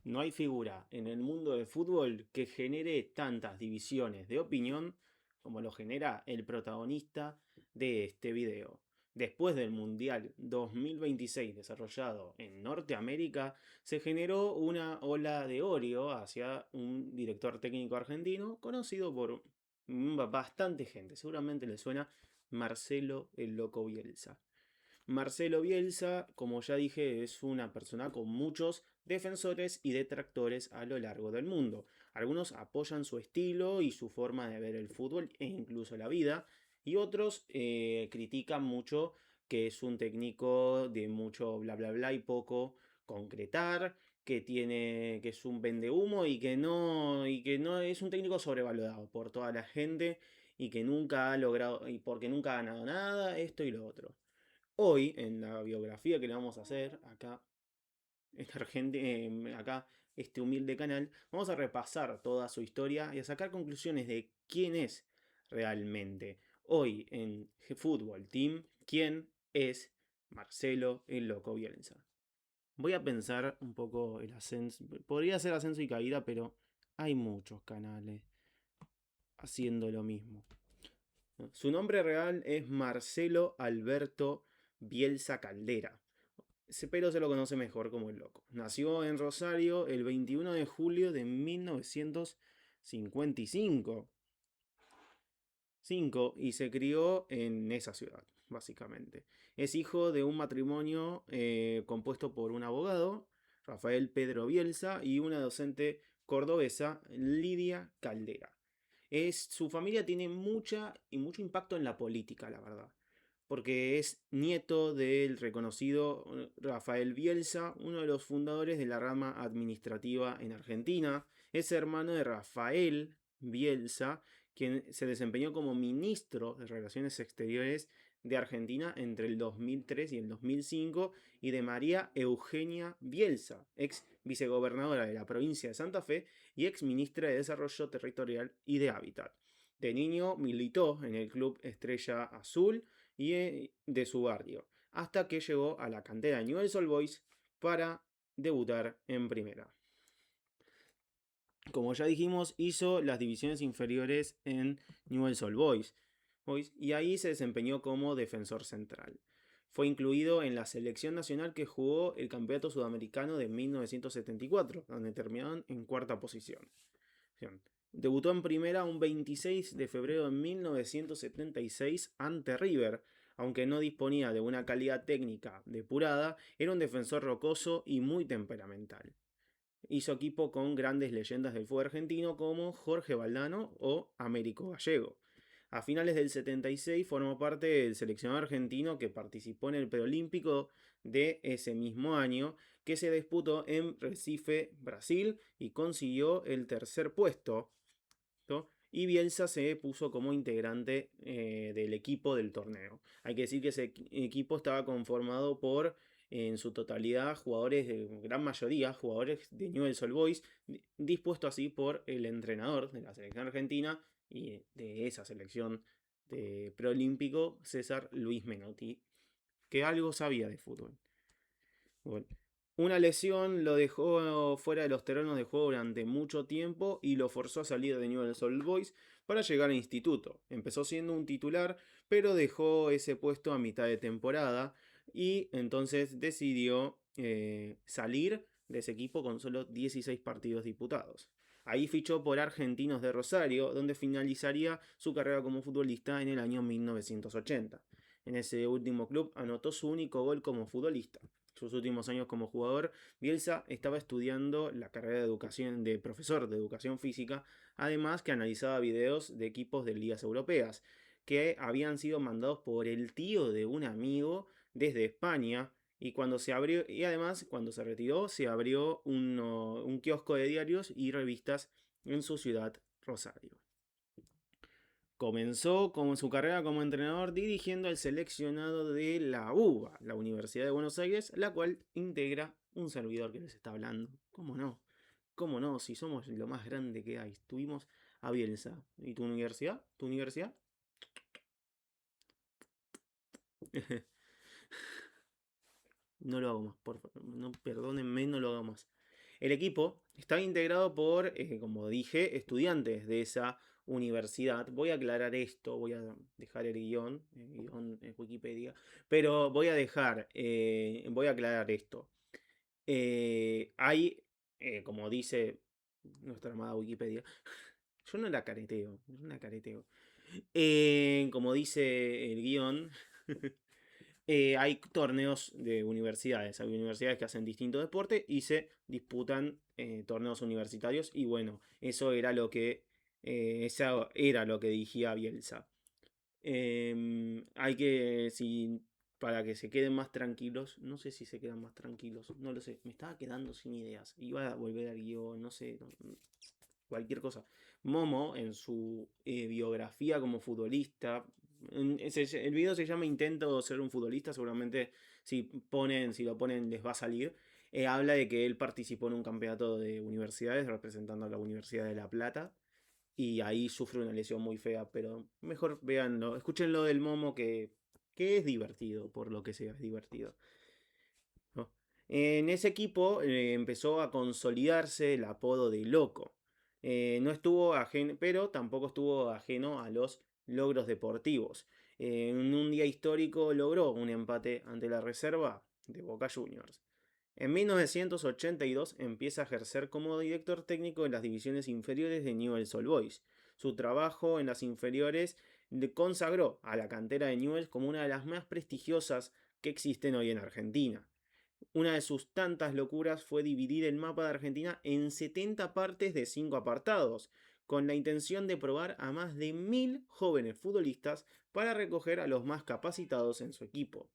No hay figura en el mundo del fútbol que genere tantas divisiones de opinión como lo genera el protagonista de este video. Después del Mundial 2026 desarrollado en Norteamérica, se generó una ola de odio hacia un director técnico argentino conocido por bastante gente. Seguramente le suena Marcelo el Loco Bielsa. Marcelo Bielsa, como ya dije, es una persona con muchos defensores y detractores a lo largo del mundo. Algunos apoyan su estilo y su forma de ver el fútbol e incluso la vida, y otros critican mucho que es un técnico de mucho bla bla bla y poco concretar, que es un vendehumo y que no es un técnico sobrevalorado por toda la gente y que nunca ha logrado y porque nunca ha ganado nada, esto y lo otro. Hoy, en la biografía que le vamos a hacer, acá, acá, este humilde canal, vamos a repasar toda su historia y a sacar conclusiones de quién es realmente hoy en Fútbol Team, quién es Marcelo el Loco Bielsa. Voy a pensar un poco el ascenso. Podría ser ascenso y caída, pero hay muchos canales haciendo lo mismo. Su nombre real es Marcelo Alberto Bielsa Caldera, pero se lo conoce mejor como el Loco. Nació en Rosario el 21 de julio de 1955 y se crió en esa ciudad, básicamente. Es hijo de un matrimonio compuesto por un abogado, Rafael Pedro Bielsa, y una docente cordobesa, Lidia Caldera. Su familia tiene mucho impacto en la política, la verdad. Porque es nieto del reconocido Rafael Bielsa, uno de los fundadores de la rama administrativa en Argentina. Es hermano de Rafael Bielsa, quien se desempeñó como ministro de Relaciones Exteriores de Argentina entre el 2003 y el 2005, y de María Eugenia Bielsa, ex vicegobernadora de la provincia de Santa Fe y ex ministra de Desarrollo Territorial y de Hábitat. De niño militó en el Club Estrella Azul y de su barrio, hasta que llegó a la cantera de Newell's Old Boys para debutar en primera. Como ya dijimos, hizo las divisiones inferiores en Newell's Old Boys, y ahí se desempeñó como defensor central. Fue incluido en la selección nacional que jugó el Campeonato Sudamericano de 1974, donde terminaron en cuarta posición. Debutó en primera un 26 de febrero de 1976 ante River. Aunque no disponía de una calidad técnica depurada, era un defensor rocoso y muy temperamental. Hizo equipo con grandes leyendas del fútbol argentino como Jorge Valdano o Américo Gallego. A finales del 76 formó parte del seleccionado argentino que participó en el preolímpico de ese mismo año, que se disputó en Recife, Brasil, y consiguió el tercer puesto, ¿no? Y Bielsa se puso como integrante del equipo del torneo. Hay que decir que ese equipo estaba conformado por, en su totalidad, jugadores de gran mayoría, jugadores de Newell's Old Boys, dispuesto así por el entrenador de la selección argentina y de esa selección de preolímpico, César Luis Menotti, que algo sabía de fútbol. Bueno, una lesión lo dejó fuera de los terrenos de juego durante mucho tiempo y lo forzó a salir de Newell's Old Boys para llegar al instituto. Empezó siendo un titular, pero dejó ese puesto a mitad de temporada y entonces decidió salir de ese equipo con solo 16 partidos disputados. Ahí fichó por Argentinos de Rosario, donde finalizaría su carrera como futbolista en el año 1980. En ese último club anotó su único gol como futbolista. Sus últimos años como jugador, Bielsa estaba estudiando la carrera de educación de profesor de educación física, además que analizaba videos de equipos de ligas europeas que habían sido mandados por el tío de un amigo desde España. Y además cuando se retiró se abrió un kiosco de diarios y revistas en su ciudad, Rosario. Comenzó con su carrera como entrenador dirigiendo al seleccionado de la UBA, la Universidad de Buenos Aires, la cual integra un servidor que les está hablando. ¿Cómo no? ¿Cómo no? Si somos lo más grande que hay. Tuvimos a Bielsa. ¿Y tu universidad? ¿Tu universidad? No lo hago más, por favor. No, perdónenme, no lo hago más. El equipo estaba integrado por, como dije, estudiantes de esa universidad. Voy a aclarar esto, voy a dejar el guión en Wikipedia, pero voy a aclarar esto. Hay, como dice nuestra amada Wikipedia, yo no la careteo, no la careteo. Como dice el guión, hay torneos de universidades. Hay universidades que hacen distintos deportes y se disputan torneos universitarios. Y bueno, eso era lo que dirigía Bielsa. Hay que, si, para que se queden más tranquilos, no sé si se quedan más tranquilos, no lo sé, me estaba quedando sin ideas. Iba a volver al guión, no sé, cualquier cosa. Momo, en su biografía como futbolista, el video se llama Intento ser un futbolista, seguramente si lo ponen les va a salir. Habla de que él participó en un campeonato de universidades representando a la Universidad de La Plata y ahí sufre una lesión muy fea, pero mejor véanlo, escúchenlo del Momo que es divertido, por lo que sea, es divertido. ¿No? En ese equipo empezó a consolidarse el apodo de Loco. No estuvo ajeno, pero tampoco estuvo ajeno a los logros deportivos. En un día histórico logró un empate ante la reserva de Boca Juniors. En 1982 empieza a ejercer como director técnico en las divisiones inferiores de Newell's Old Boys. Su trabajo en las inferiores le consagró a la cantera de Newell's como una de las más prestigiosas que existen hoy en Argentina. Una de sus tantas locuras fue dividir el mapa de Argentina en 70 partes de 5 apartados, con la intención de probar a más de 1000 jóvenes futbolistas para recoger a los más capacitados en su equipo.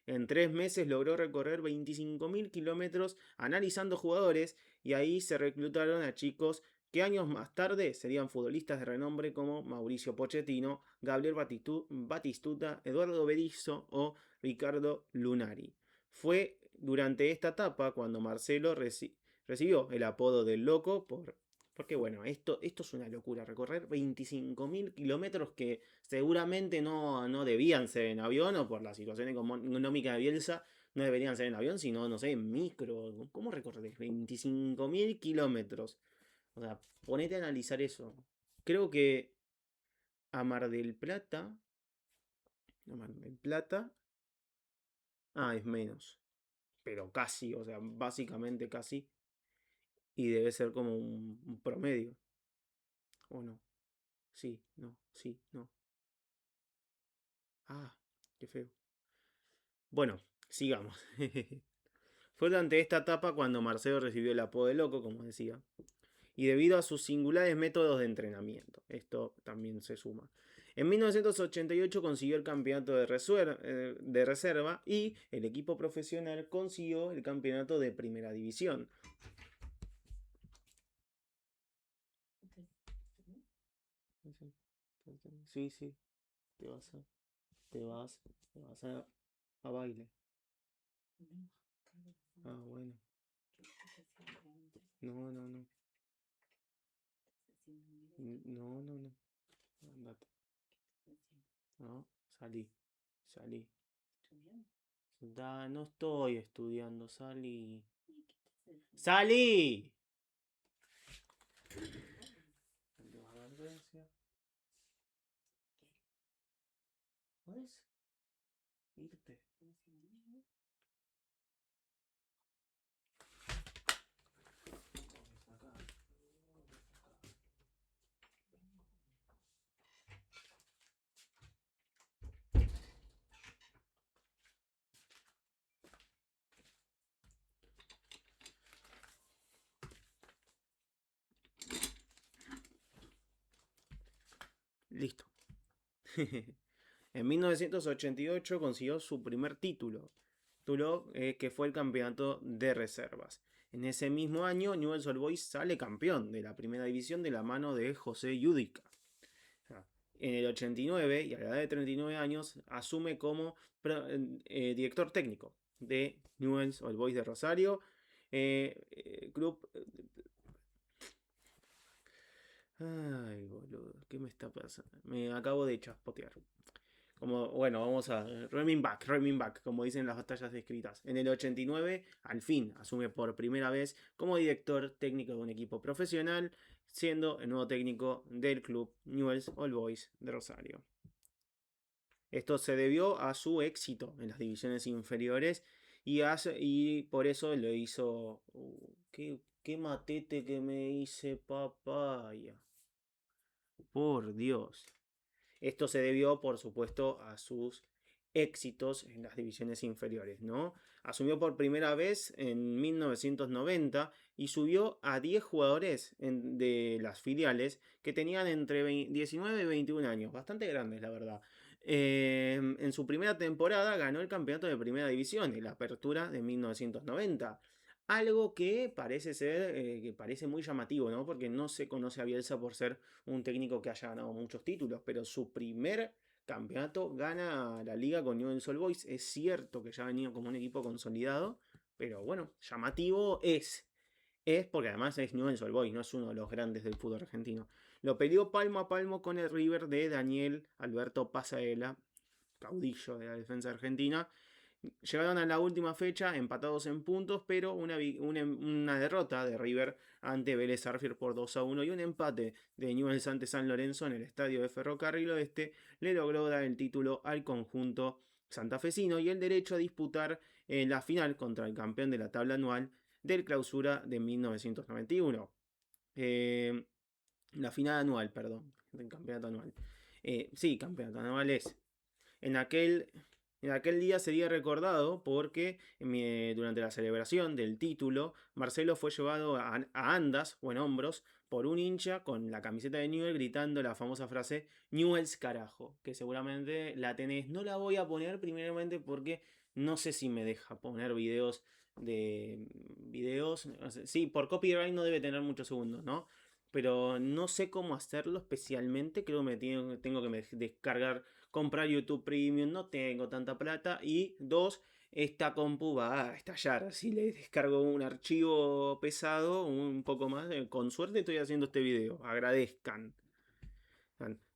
En 3 meses logró recorrer 25.000 kilómetros analizando jugadores y ahí se reclutaron a chicos que años más tarde serían futbolistas de renombre como Mauricio Pochettino, Gabriel Batistuta, Eduardo Berizzo o Ricardo Lunari. Fue durante esta etapa cuando Marcelo recibió el apodo del Loco porque bueno, esto es una locura, recorrer 25.000 kilómetros que seguramente no debían ser en avión o por la situación económica de Bielsa, no deberían ser en avión, sino, no sé, en micro. ¿Cómo recorres 25.000 kilómetros? O sea, ponete a analizar eso. Creo que a Mar del Plata, a Mar del Plata, es menos, pero casi, o sea, básicamente casi, y debe ser como un promedio, ¿o no? Sí, no, sí, no. Ah, qué feo. Bueno, sigamos. Fue durante esta etapa cuando Marcelo recibió el apodo de loco, como decía, y debido a sus singulares métodos de entrenamiento. Esto también se suma. En 1988 consiguió el campeonato de reserva y el equipo profesional consiguió el campeonato de primera división. Sí, sí, te vas a, te vas a baile. Ah, bueno. No, no, no. No, no, no. Andate. No, salí. Salí. No estoy estudiando, salí. ¡Salí! ¿Puedes irte? Listo. En 1988 consiguió su primer título que fue el campeonato de reservas. En ese mismo año, Newell's Old Boys sale campeón de la primera división de la mano de José Yudica. En el 89 y a la edad de 39 años asume como director técnico de Newell's Old Boys de Rosario, club. Ay, boludo, ¿qué me está pasando? Me acabo de chaspotear. como, bueno, vamos a Reming back, como dicen las batallas escritas. En el 89, al fin, asume por primera vez como director técnico de un equipo profesional, siendo el nuevo técnico del club Newell's Old Boys de Rosario. Esto se debió a su éxito en las divisiones inferiores y por eso lo hizo... qué matete que me hice, papaya. Por Dios. Esto se debió, por supuesto, a sus éxitos en las divisiones inferiores, ¿no? Asumió por primera vez en 1990 y subió a 10 jugadores de las filiales que tenían entre 19 y 21 años, bastante grandes, la verdad. En su primera temporada ganó el campeonato de primera división, en la apertura de 1990. Algo que parece ser, que parece muy llamativo, ¿no? Porque no se conoce a Bielsa por ser un técnico que haya ganado muchos títulos, pero su primer campeonato gana la liga con Newell's Old Boys. Es cierto que ya venía como un equipo consolidado, pero bueno, llamativo es porque además es Newell's Old Boys, no es uno de los grandes del fútbol argentino. Lo peleó palmo a palmo con el River de Daniel Alberto Pasaela, caudillo de la defensa argentina. Llegaron a la última fecha empatados en puntos, pero una derrota de River ante Vélez Sarsfield por 2-1 y un empate de Newell's ante San Lorenzo en el estadio de Ferrocarril Oeste le logró dar el título al conjunto santafesino y el derecho a disputar la final contra el campeón de la tabla anual del Clausura de 1991. La final anual, perdón, del campeonato anual. Sí, campeonato anual es. En aquel, en aquel día sería recordado porque durante la celebración del título, Marcelo fue llevado a andas o en hombros por un hincha con la camiseta de Newell gritando la famosa frase Newell's carajo, que seguramente la tenés. No la voy a poner primeramente porque no sé si me deja poner videos. Sí, por copyright no debe tener muchos segundos, ¿no? Pero no sé cómo hacerlo especialmente. Creo que tengo que descargar, comprar YouTube Premium. No tengo tanta plata. Y dos, esta compu va a estallar. Si le descargo un archivo pesado, un poco más, con suerte estoy haciendo este video. Agradezcan.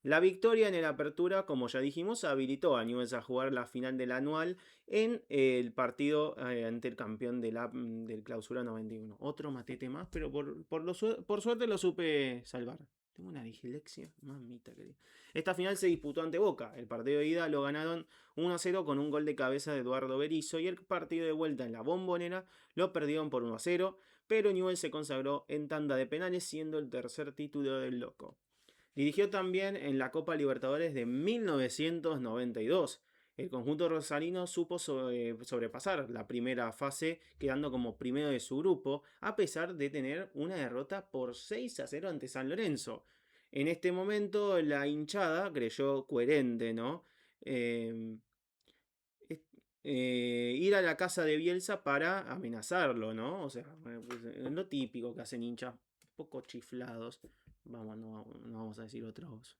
La victoria en el Apertura, como ya dijimos, habilitó a Newell's a jugar la final del anual en el partido ante el campeón del Clausura 91. Otro matete más, pero por suerte lo supe salvar. Tengo una dislexia, mamita querida. Esta final se disputó ante Boca. El partido de ida lo ganaron 1-0 con un gol de cabeza de Eduardo Berizzo y el partido de vuelta en la Bombonera lo perdieron por 1-0, pero Newell's se consagró en tanda de penales siendo el tercer título del loco. Dirigió también en la Copa Libertadores de 1992. El conjunto rosarino supo sobrepasar la primera fase quedando como primero de su grupo a pesar de tener una derrota por 6-0 ante San Lorenzo. En este momento la hinchada creyó coherente, ¿no? Eh, Ir a la casa de Bielsa para amenazarlo, ¿no? O sea, pues, lo típico que hacen hinchas poco chiflados. Vamos, no vamos a decir otros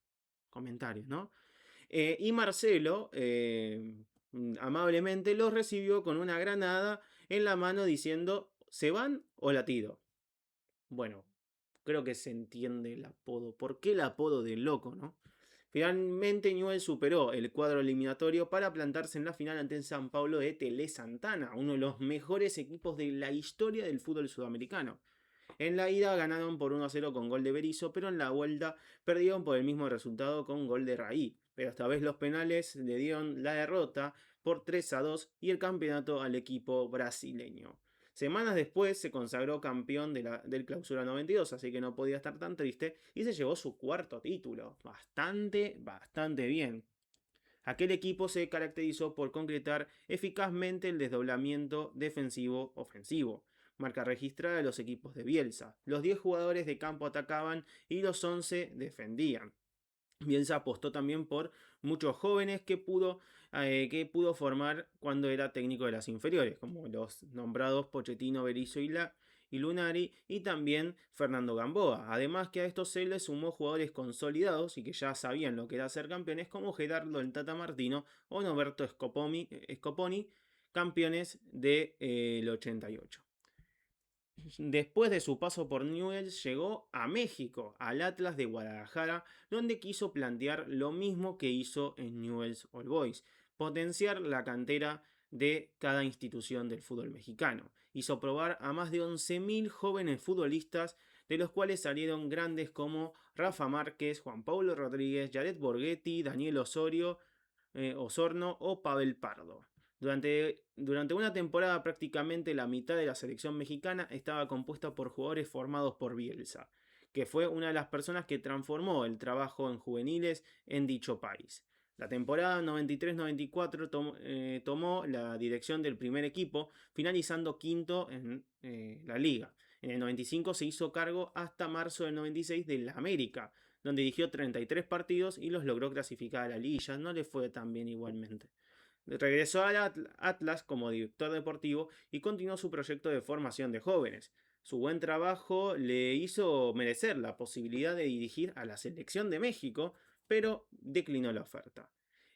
comentarios, ¿no? Y Marcelo, amablemente, los recibió con una granada en la mano diciendo, ¿se van o la tiro? Bueno, creo que se entiende el apodo. ¿Por qué el apodo del loco, no? Finalmente Newell superó el cuadro eliminatorio para plantarse en la final ante el San Pablo de Tele Santana, uno de los mejores equipos de la historia del fútbol sudamericano. En la ida ganaron por 1-0 con gol de Berizzo, pero en la vuelta perdieron por el mismo resultado con gol de Raí. Pero esta vez los penales le dieron la derrota por 3-2 y el campeonato al equipo brasileño. Semanas después se consagró campeón del Clausura 92, así que no podía estar tan triste y se llevó su cuarto título. Bastante bien. Aquel equipo se caracterizó por concretar eficazmente el desdoblamiento defensivo-ofensivo, marca registrada de los equipos de Bielsa. Los 10 jugadores de campo atacaban y los 11 defendían. Bielsa apostó también por muchos jóvenes que pudo formar cuando era técnico de las inferiores, como los nombrados Pochettino, Berizzo y Lunari, y también Fernando Gamboa. Además que a estos se les sumó jugadores consolidados y que ya sabían lo que era ser campeones, como Gerardo el Tata Martino o Norberto Scoponi, campeones del 88. después de su paso por Newell's llegó a México, al Atlas de Guadalajara, donde quiso plantear lo mismo que hizo en Newell's Old Boys, potenciar la cantera de cada institución del fútbol mexicano. Hizo probar a más de 11.000 jóvenes futbolistas, de los cuales salieron grandes como Rafa Márquez, Juan Pablo Rodríguez, Jared Borghetti, Daniel Osorio, Osorno o Pavel Pardo. Durante una temporada prácticamente la mitad de la selección mexicana estaba compuesta por jugadores formados por Bielsa, que fue una de las personas que transformó el trabajo en juveniles en dicho país. La temporada 93-94 tomó la dirección del primer equipo, finalizando quinto en la liga. En el 95 se hizo cargo hasta marzo del 96 de la América, donde dirigió 33 partidos y los logró clasificar a la liguilla. No le fue tan bien igualmente. Regresó al Atlas como director deportivo y continuó su proyecto de formación de jóvenes. Su buen trabajo le hizo merecer la posibilidad de dirigir a la selección de México, pero declinó la oferta.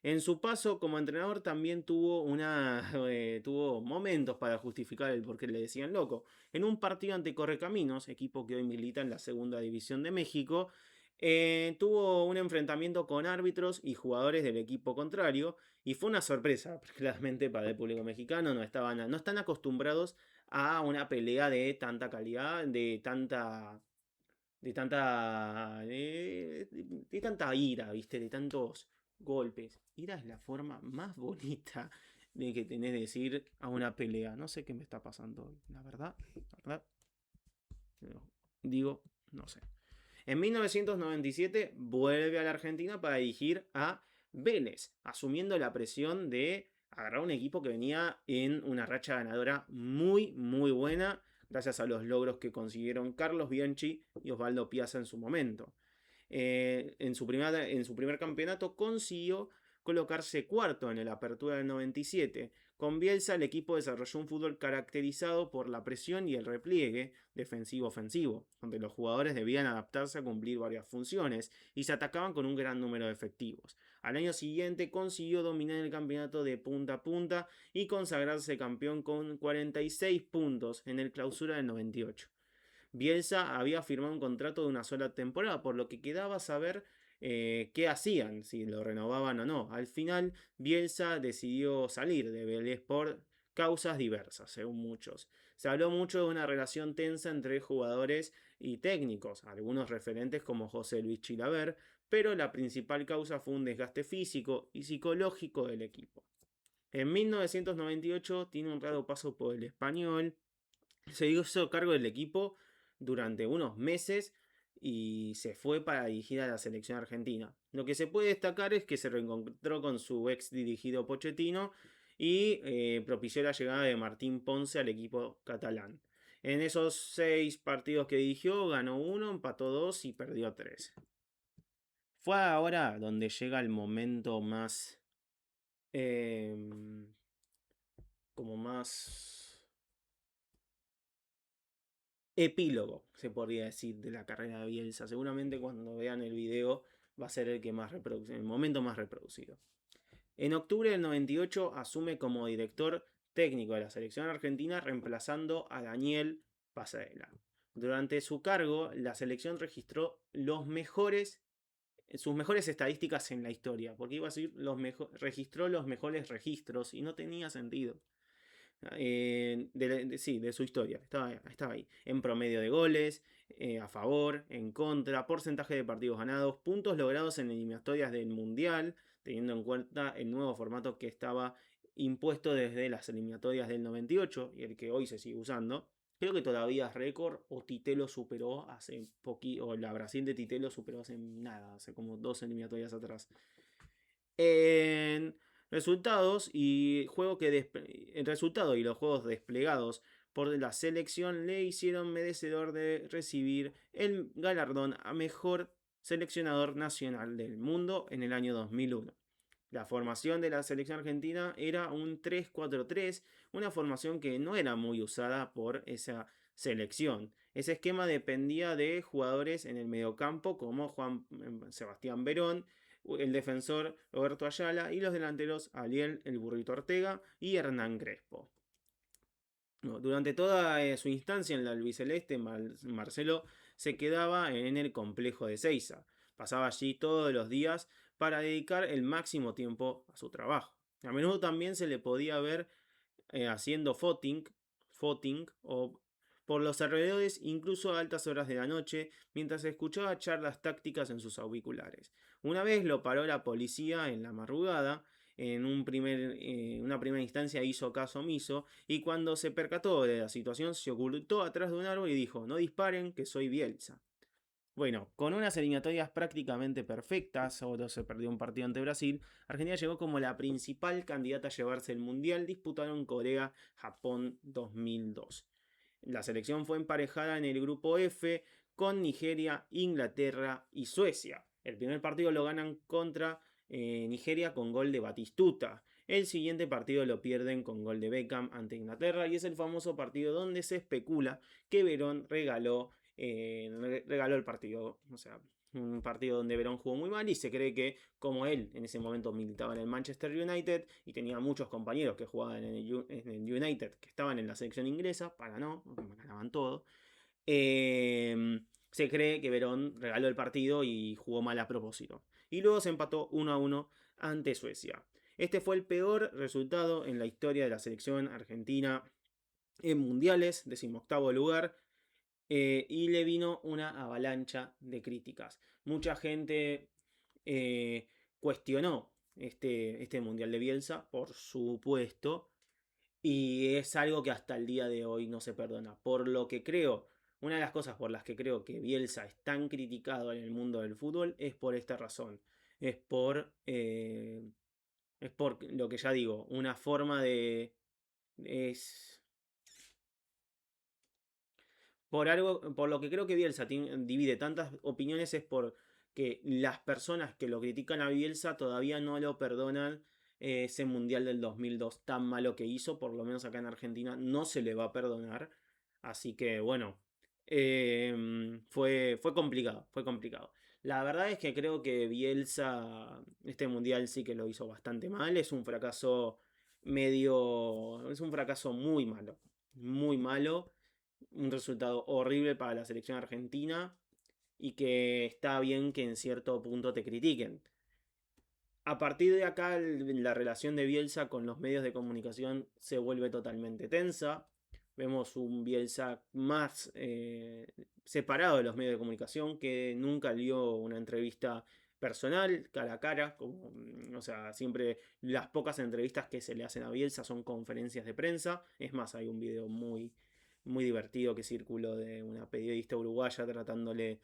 En su paso como entrenador también tuvo momentos para justificar el por qué le decían loco. En un partido ante Correcaminos, equipo que hoy milita en la segunda división de México, tuvo un enfrentamiento con árbitros y jugadores del equipo contrario y fue una sorpresa, claramente para el público mexicano. No están acostumbrados a una pelea de tanta calidad, de tanta ira, ¿viste? De tantos golpes. Ira es la forma más bonita de que tenés de decir a una pelea. No sé qué me está pasando hoy, la verdad, digo, no sé. En 1997 vuelve a la Argentina para dirigir a Vélez, asumiendo la presión de agarrar un equipo que venía en una racha ganadora muy, muy buena, gracias a los logros que consiguieron Carlos Bianchi y Osvaldo Piazza en su momento. En su primer campeonato consiguió colocarse cuarto en el Apertura del 97. Con Bielsa el equipo desarrolló un fútbol caracterizado por la presión y el repliegue defensivo-ofensivo, donde los jugadores debían adaptarse a cumplir varias funciones y se atacaban con un gran número de efectivos. Al año siguiente consiguió dominar el campeonato de punta a punta y consagrarse campeón con 46 puntos en el clausura del 98. Bielsa había firmado un contrato de una sola temporada, por lo que quedaba saber qué hacían, si lo renovaban o no. Al final, Bielsa decidió salir de Vélez por causas diversas, según muchos. Se habló mucho de una relación tensa entre jugadores y técnicos, algunos referentes como José Luis Chilaver, pero la principal causa fue un desgaste físico y psicológico del equipo. En 1998 tiene un raro paso por el Español, se hizo cargo del equipo durante unos meses y se fue para dirigir a la selección argentina. Lo que se puede destacar es que se reencontró con su ex dirigido Pochettino y propició la llegada de Martín Ponce al equipo catalán. En esos 6 partidos que dirigió, ganó 1, empató 2 y perdió 3. Fue ahora donde llega el momento más... como más epílogo, se podría decir, de la carrera de Bielsa. Seguramente cuando vean el video va a ser el momento más reproducido. En octubre del 98 asume como director técnico de la selección argentina, reemplazando a Daniel Pasarela. Durante su cargo, la selección registró sus mejores estadísticas en la historia, porque iba a decir registró los mejores registros y no tenía sentido. De su historia. Estaba ahí. En promedio de goles, a favor, en contra, porcentaje de partidos ganados, puntos logrados en eliminatorias del Mundial, teniendo en cuenta el nuevo formato que estaba impuesto desde las eliminatorias del 98 y el que hoy se sigue usando. Creo que todavía es récord, o Tite lo superó hace poquito, o la Brasil de Tite lo superó hace nada, hace como 2 eliminatorias atrás. En resultados y el resultado y los juegos desplegados por la selección le hicieron merecedor de recibir el galardón a mejor seleccionador nacional del mundo en el año 2001. La formación de la selección argentina era un 3-4-3, una formación que no era muy usada por esa selección. Ese esquema dependía de jugadores en el mediocampo como Juan Sebastián Verón, el defensor Roberto Ayala y los delanteros Aliel el Burrito Ortega y Hernán Crespo. No, durante toda su instancia en la albiceleste, Marcelo se quedaba en el complejo de Seiza. Pasaba allí todos los días para dedicar el máximo tiempo a su trabajo. A menudo también se le podía ver haciendo footing o por los alrededores, incluso a altas horas de la noche, mientras escuchaba charlas tácticas en sus auriculares. Una vez lo paró la policía en la madrugada. Una primera instancia hizo caso omiso y cuando se percató de la situación se ocultó atrás de un árbol y dijo: "No disparen, que soy Bielsa". Bueno, con unas eliminatorias prácticamente perfectas, solo se perdió un partido ante Brasil, Argentina llegó como la principal candidata a llevarse el Mundial disputado en Corea-Japón 2002. La selección fue emparejada en el grupo F con Nigeria, Inglaterra y Suecia. El primer partido lo ganan contra Nigeria con gol de Batistuta. El siguiente partido lo pierden con gol de Beckham ante Inglaterra y es el famoso partido donde se especula que Verón regaló el partido. O sea, un partido donde Verón jugó muy mal y se cree que, como él en ese momento militaba en el Manchester United y tenía muchos compañeros que jugaban en el United que estaban en la selección inglesa, para no, ganaban todo, se cree que Verón regaló el partido y jugó mal a propósito. Y luego se empató 1-1 ante Suecia. Este fue el peor resultado en la historia de la selección argentina en mundiales, 18º lugar, y le vino una avalancha de críticas. Mucha gente eh, cuestionó este Mundial de Bielsa, por supuesto, y es algo que hasta el día de hoy no se perdona. Por lo que creo, una de las cosas por las que creo que Bielsa es tan criticado en el mundo del fútbol es por esta razón. Es por, eh, es por lo que ya digo, una forma de... Es, por algo, por lo que creo que Bielsa divide tantas opiniones es por que las personas que lo critican a Bielsa todavía no lo perdonan ese Mundial del 2002 tan malo que hizo, por lo menos acá en Argentina no se le va a perdonar. Así que bueno, fue complicado, fue complicado. La verdad es que creo que Bielsa este Mundial sí que lo hizo bastante mal, es un fracaso es un fracaso muy malo, un resultado horrible para la selección argentina y que está bien que en cierto punto te critiquen. A partir de acá la relación de Bielsa con los medios de comunicación se vuelve totalmente tensa. Vemos un Bielsa más separado de los medios de comunicación, que nunca dio una entrevista personal, cara a cara. O sea, siempre las pocas entrevistas que se le hacen a Bielsa son conferencias de prensa. Es más, hay un video muy divertido que circuló de una periodista uruguaya tratándole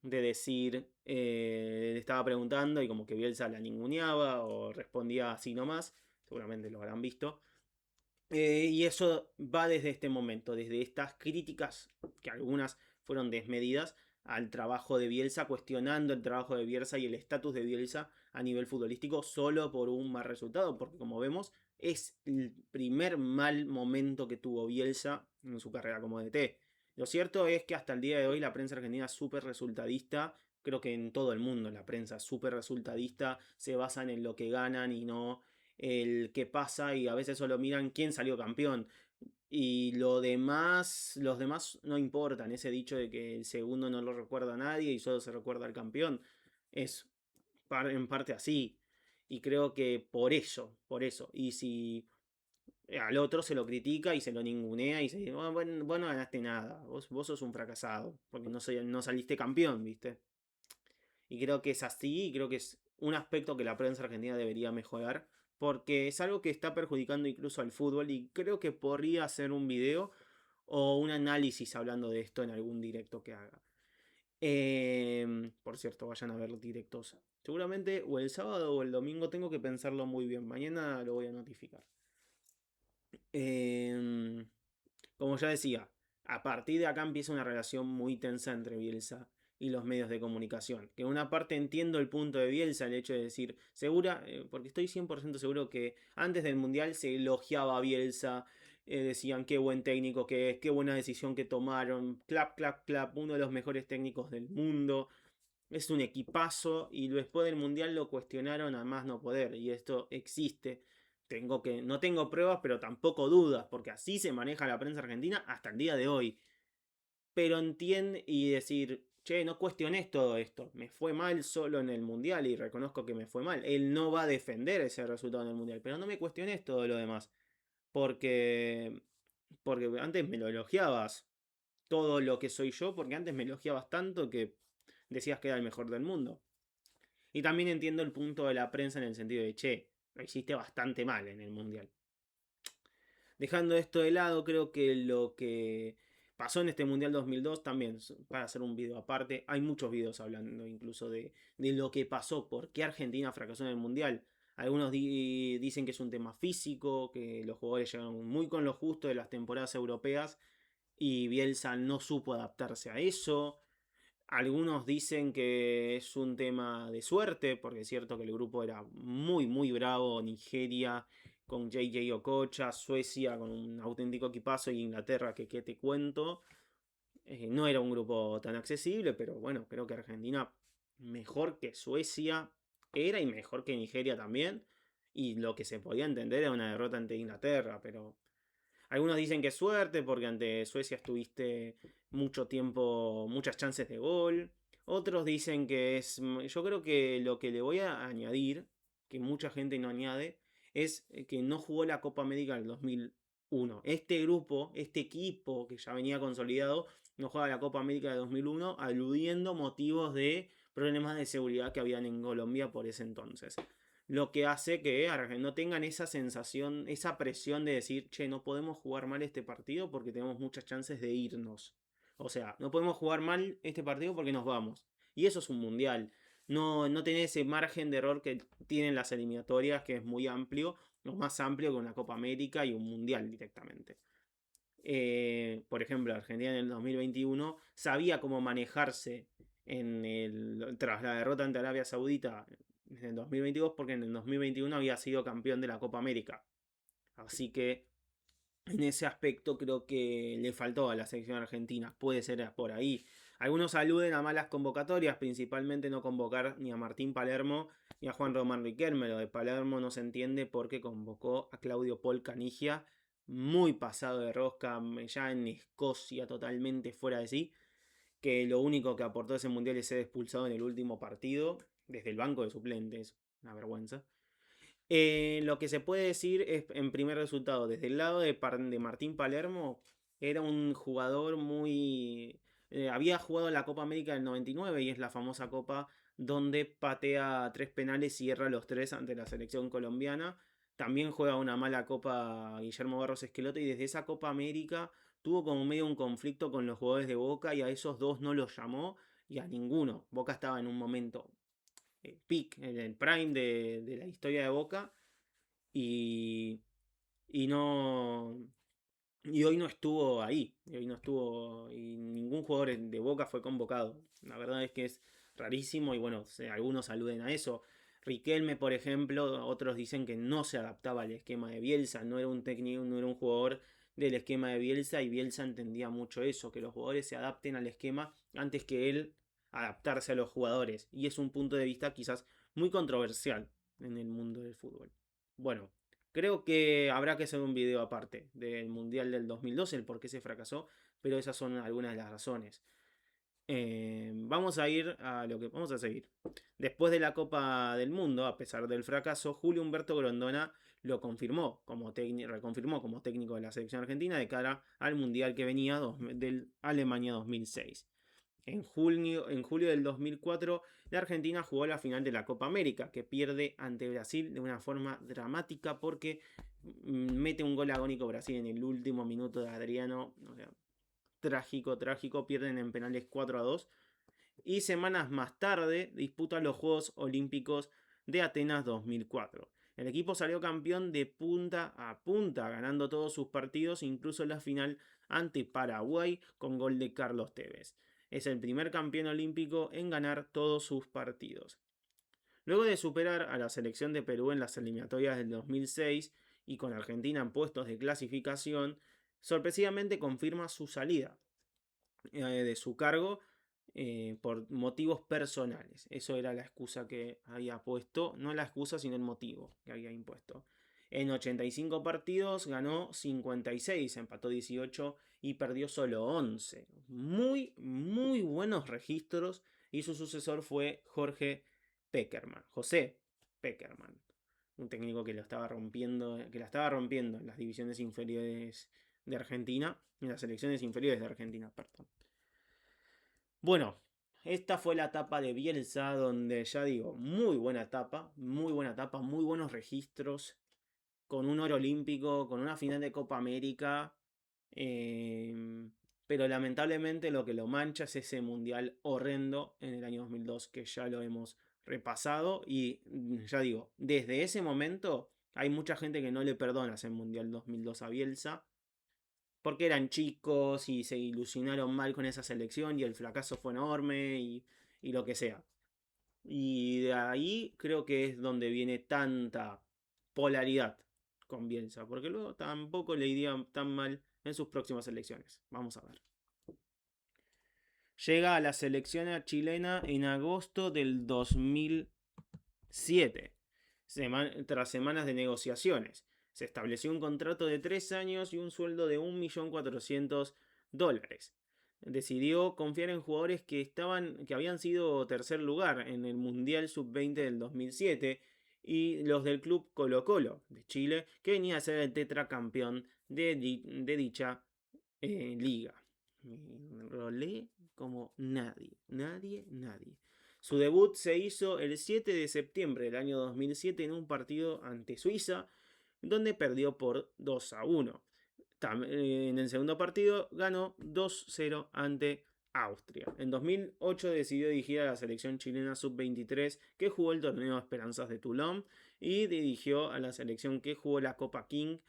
de decir, le estaba preguntando y como que Bielsa la ninguneaba o respondía así nomás, seguramente lo habrán visto. Y eso va desde este momento, desde estas críticas, que algunas fueron desmedidas, al trabajo de Bielsa, cuestionando el trabajo de Bielsa y el estatus de Bielsa a nivel futbolístico solo por un mal resultado, porque como vemos es el primer mal momento que tuvo Bielsa en su carrera como DT. Lo cierto es que hasta el día de hoy la prensa argentina es súper resultadista. Creo que en todo el mundo la prensa es súper resultadista, se basan en lo que ganan y no el qué pasa, y a veces solo miran quién salió campeón. Y los demás no importan. Ese dicho de que el segundo no lo recuerda a nadie y solo se recuerda al campeón, es en parte así. Y creo que por eso. Y si al otro se lo critica y se lo ningunea y se dice: "Ah, bueno, vos no ganaste nada, vos sos un fracasado, porque no saliste campeón, ¿viste?". Y creo que es así, y creo que es un aspecto que la prensa argentina debería mejorar, porque es algo que está perjudicando incluso al fútbol, y creo que podría hacer un video o un análisis hablando de esto en algún directo que haga. Por cierto, vayan a ver los directos. Seguramente o el sábado o el domingo, tengo que pensarlo muy bien. Mañana lo voy a notificar. Em, Como ya decía, a partir de acá empieza una relación muy tensa entre Bielsa y los medios de comunicación. Que en una parte entiendo el punto de Bielsa, el hecho de decir, porque estoy 100% seguro que antes del Mundial se elogiaba a Bielsa, decían qué buen técnico que es, qué buena decisión que tomaron, clap, clap, clap, uno de los mejores técnicos del mundo, es un equipazo, y después del Mundial lo cuestionaron a más no poder, y esto existe. no tengo pruebas, pero tampoco dudas, porque así se maneja la prensa argentina hasta el día de hoy. Pero entiende y decir, che, no cuestiones todo esto, me fue mal solo en el mundial y reconozco que me fue mal. Él no va a defender ese resultado en el mundial, pero no me cuestiones todo lo demás, porque antes me lo elogiabas todo lo que soy yo, porque antes me elogiabas tanto que decías que era el mejor del mundo. Y también entiendo el punto de la prensa en el sentido de, che, lo hiciste bastante mal en el mundial. Dejando esto de lado, creo que lo que pasó en este Mundial 2002 también, para hacer un video aparte, hay muchos videos hablando incluso de lo que pasó, por qué Argentina fracasó en el Mundial. Algunos dicen que es un tema físico, que los jugadores llegaron muy con lo justo de las temporadas europeas y Bielsa no supo adaptarse a eso. Algunos dicen que es un tema de suerte, porque es cierto que el grupo era muy, muy bravo. Nigeria con JJ Okocha, Suecia con un auténtico equipazo y Inglaterra que qué te cuento. No era un grupo tan accesible, pero bueno, creo que Argentina mejor que Suecia era y mejor que Nigeria también. Y lo que se podía entender era una derrota ante Inglaterra, pero algunos dicen que es suerte porque ante Suecia estuviste mucho tiempo, muchas chances de gol. Otros dicen que es... Yo creo que lo que le voy a añadir, que mucha gente no añade, es que no jugó la Copa América en el 2001. Este grupo, este equipo que ya venía consolidado, no juega la Copa América de 2001, aludiendo motivos de problemas de seguridad que habían en Colombia por ese entonces. Lo que hace que no tengan esa sensación, esa presión de decir, che, no podemos jugar mal este partido porque tenemos muchas chances de irnos. O sea, no podemos jugar mal este partido porque nos vamos. Y eso es un mundial. No tiene ese margen de error que tienen las eliminatorias, que es muy amplio, o más amplio que una Copa América y un mundial directamente. Por ejemplo, Argentina en el 2021 sabía cómo manejarse tras la derrota ante Arabia Saudita en el 2022 porque en el 2021 había sido campeón de la Copa América. Así que en ese aspecto creo que le faltó a la selección argentina. Puede ser por ahí. Algunos aluden a malas convocatorias, principalmente no convocar ni a Martín Palermo ni a Juan Román Riquelme. Lo de Palermo no se entiende porque convocó a Claudio Paul Canigia, muy pasado de rosca, ya en Escocia, totalmente fuera de sí, que lo único que aportó ese mundial es ser expulsado en el último partido, desde el banco de suplentes, una vergüenza. Lo que se puede decir es, en primer resultado, desde el lado de Martín Palermo, era un jugador muy... había jugado en la Copa América del 99 y es la famosa copa donde patea 3 penales y erra los 3 ante la selección colombiana. También juega una mala copa Guillermo Barros Esqueloto y desde esa Copa América tuvo como medio un conflicto con los jugadores de Boca y a esos dos no los llamó y a ninguno. Boca estaba en un momento peak, en el prime de la historia de Boca y, y no... Y hoy no estuvo ahí, y hoy no estuvo, y ningún jugador de Boca fue convocado. La verdad es que es rarísimo y bueno, algunos aluden a eso. Riquelme, por ejemplo, otros dicen que no se adaptaba al esquema de Bielsa, no era un técnico, no era un jugador del esquema de Bielsa y Bielsa entendía mucho eso, que los jugadores se adapten al esquema antes que él adaptarse a los jugadores. Y es un punto de vista quizás muy controversial en el mundo del fútbol. Bueno, creo que habrá que hacer un video aparte del Mundial del 2012, el por qué se fracasó, pero esas son algunas de las razones. Vamos a ir a lo que vamos a seguir. Después de la Copa del Mundo, a pesar del fracaso, Julio Humberto Grondona lo confirmó como reconfirmó como técnico de la selección argentina de cara al Mundial que venía del Alemania 2006. En julio del 2004, la Argentina jugó la final de la Copa América, que pierde ante Brasil de una forma dramática porque mete un gol agónico Brasil en el último minuto de Adriano. O sea, trágico, trágico. Pierden en penales 4-2. Y semanas más tarde disputan los Juegos Olímpicos de Atenas 2004. El equipo salió campeón de punta a punta, ganando todos sus partidos, incluso la final ante Paraguay con gol de Carlos Tevez. Es el primer campeón olímpico en ganar todos sus partidos. Luego de superar a la selección de Perú en las eliminatorias del 2006 y con Argentina en puestos de clasificación, sorpresivamente confirma su salida de su cargo por motivos personales. Eso era la excusa que había puesto, no la excusa sino el motivo que había impuesto. En 85 partidos ganó 56, empató 18 y perdió solo 11. Muy, muy buenos registros y su sucesor fue José Pekerman, un técnico que lo estaba rompiendo, que la estaba rompiendo en las divisiones inferiores de Argentina, en las selecciones inferiores de Argentina, perdón. Bueno, esta fue la etapa de Bielsa, donde ya digo, muy buena etapa, muy buenos registros, con un oro olímpico, con una final de Copa América. Pero lamentablemente lo que lo mancha es ese mundial horrendo en el año 2002, que ya lo hemos repasado. Y ya digo, desde ese momento hay mucha gente que no le perdona ese mundial 2002 a Bielsa, porque eran chicos y se ilusionaron mal con esa selección y el fracaso fue enorme y lo que sea. Y de ahí creo que es donde viene tanta polaridad con Bielsa, porque luego tampoco le iría tan mal en sus próximas elecciones. Vamos a ver. Llega a la selección chilena en agosto del 2007, tras semanas de negociaciones. Se estableció un contrato de 3 años y un sueldo de 1.400.000 dólares. Decidió confiar en jugadores que habían sido tercer lugar en el Mundial Sub-20 del 2007 y los del club Colo Colo de Chile, que venía a ser el tetracampeón de dicha liga. Me enrolé como nadie. Su debut se hizo el 7 de septiembre del año 2007 en un partido ante Suiza, donde perdió por 2-1. En el segundo partido ganó 2-0 ante Austria. En 2008 decidió dirigir a la selección chilena sub-23, que jugó el torneo Esperanzas de Toulon, y dirigió a la selección que jugó la Copa Kirin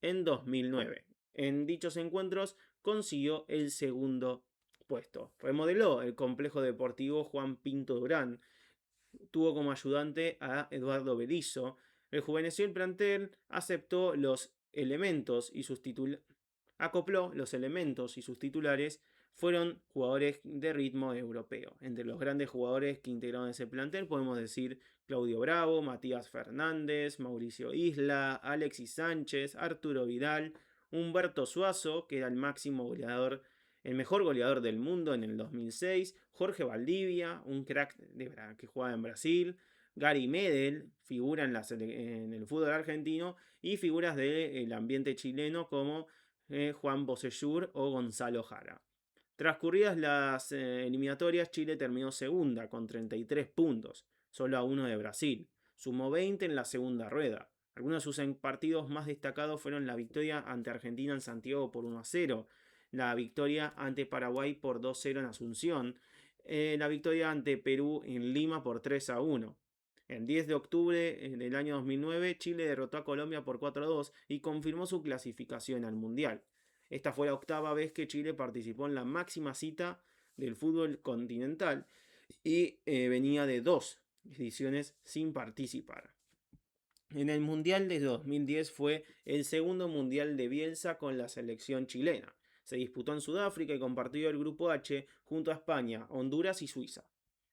en 2009. En dichos encuentros consiguió el segundo puesto. Remodeló el complejo deportivo Juan Pinto Durán. Tuvo como ayudante a Eduardo Berizzo. Rejuveneció el plantel, aceptó los elementos y sus acopló los elementos y sus titulares fueron jugadores de ritmo europeo. Entre los grandes jugadores que integraron ese plantel podemos decir Claudio Bravo, Matías Fernández, Mauricio Isla, Alexis Sánchez, Arturo Vidal, Humberto Suazo, que era el máximo goleador, el mejor goleador del mundo en el 2006, Jorge Valdivia, un crack que jugaba en Brasil, Gary Medel, figura en el fútbol argentino, y figuras del ambiente chileno como Juan Bosellur o Gonzalo Jara. Transcurridas las eliminatorias, Chile terminó segunda con 33 puntos, solo a uno de Brasil. Sumó 20 en la segunda rueda. Algunos de sus partidos más destacados fueron la victoria ante Argentina en Santiago por 1-0, la victoria ante Paraguay por 2-0 en Asunción, la victoria ante Perú en Lima por 3-1. El 10 de octubre del año 2009, Chile derrotó a Colombia por 4-2 y confirmó su clasificación al Mundial. Esta fue la octava vez que Chile participó en la máxima cita del fútbol continental y venía de 2 ediciones sin participar. En el Mundial de 2010 fue el segundo Mundial de Bielsa con la selección chilena. Se disputó en Sudáfrica y compartió el grupo H junto a España, Honduras y Suiza.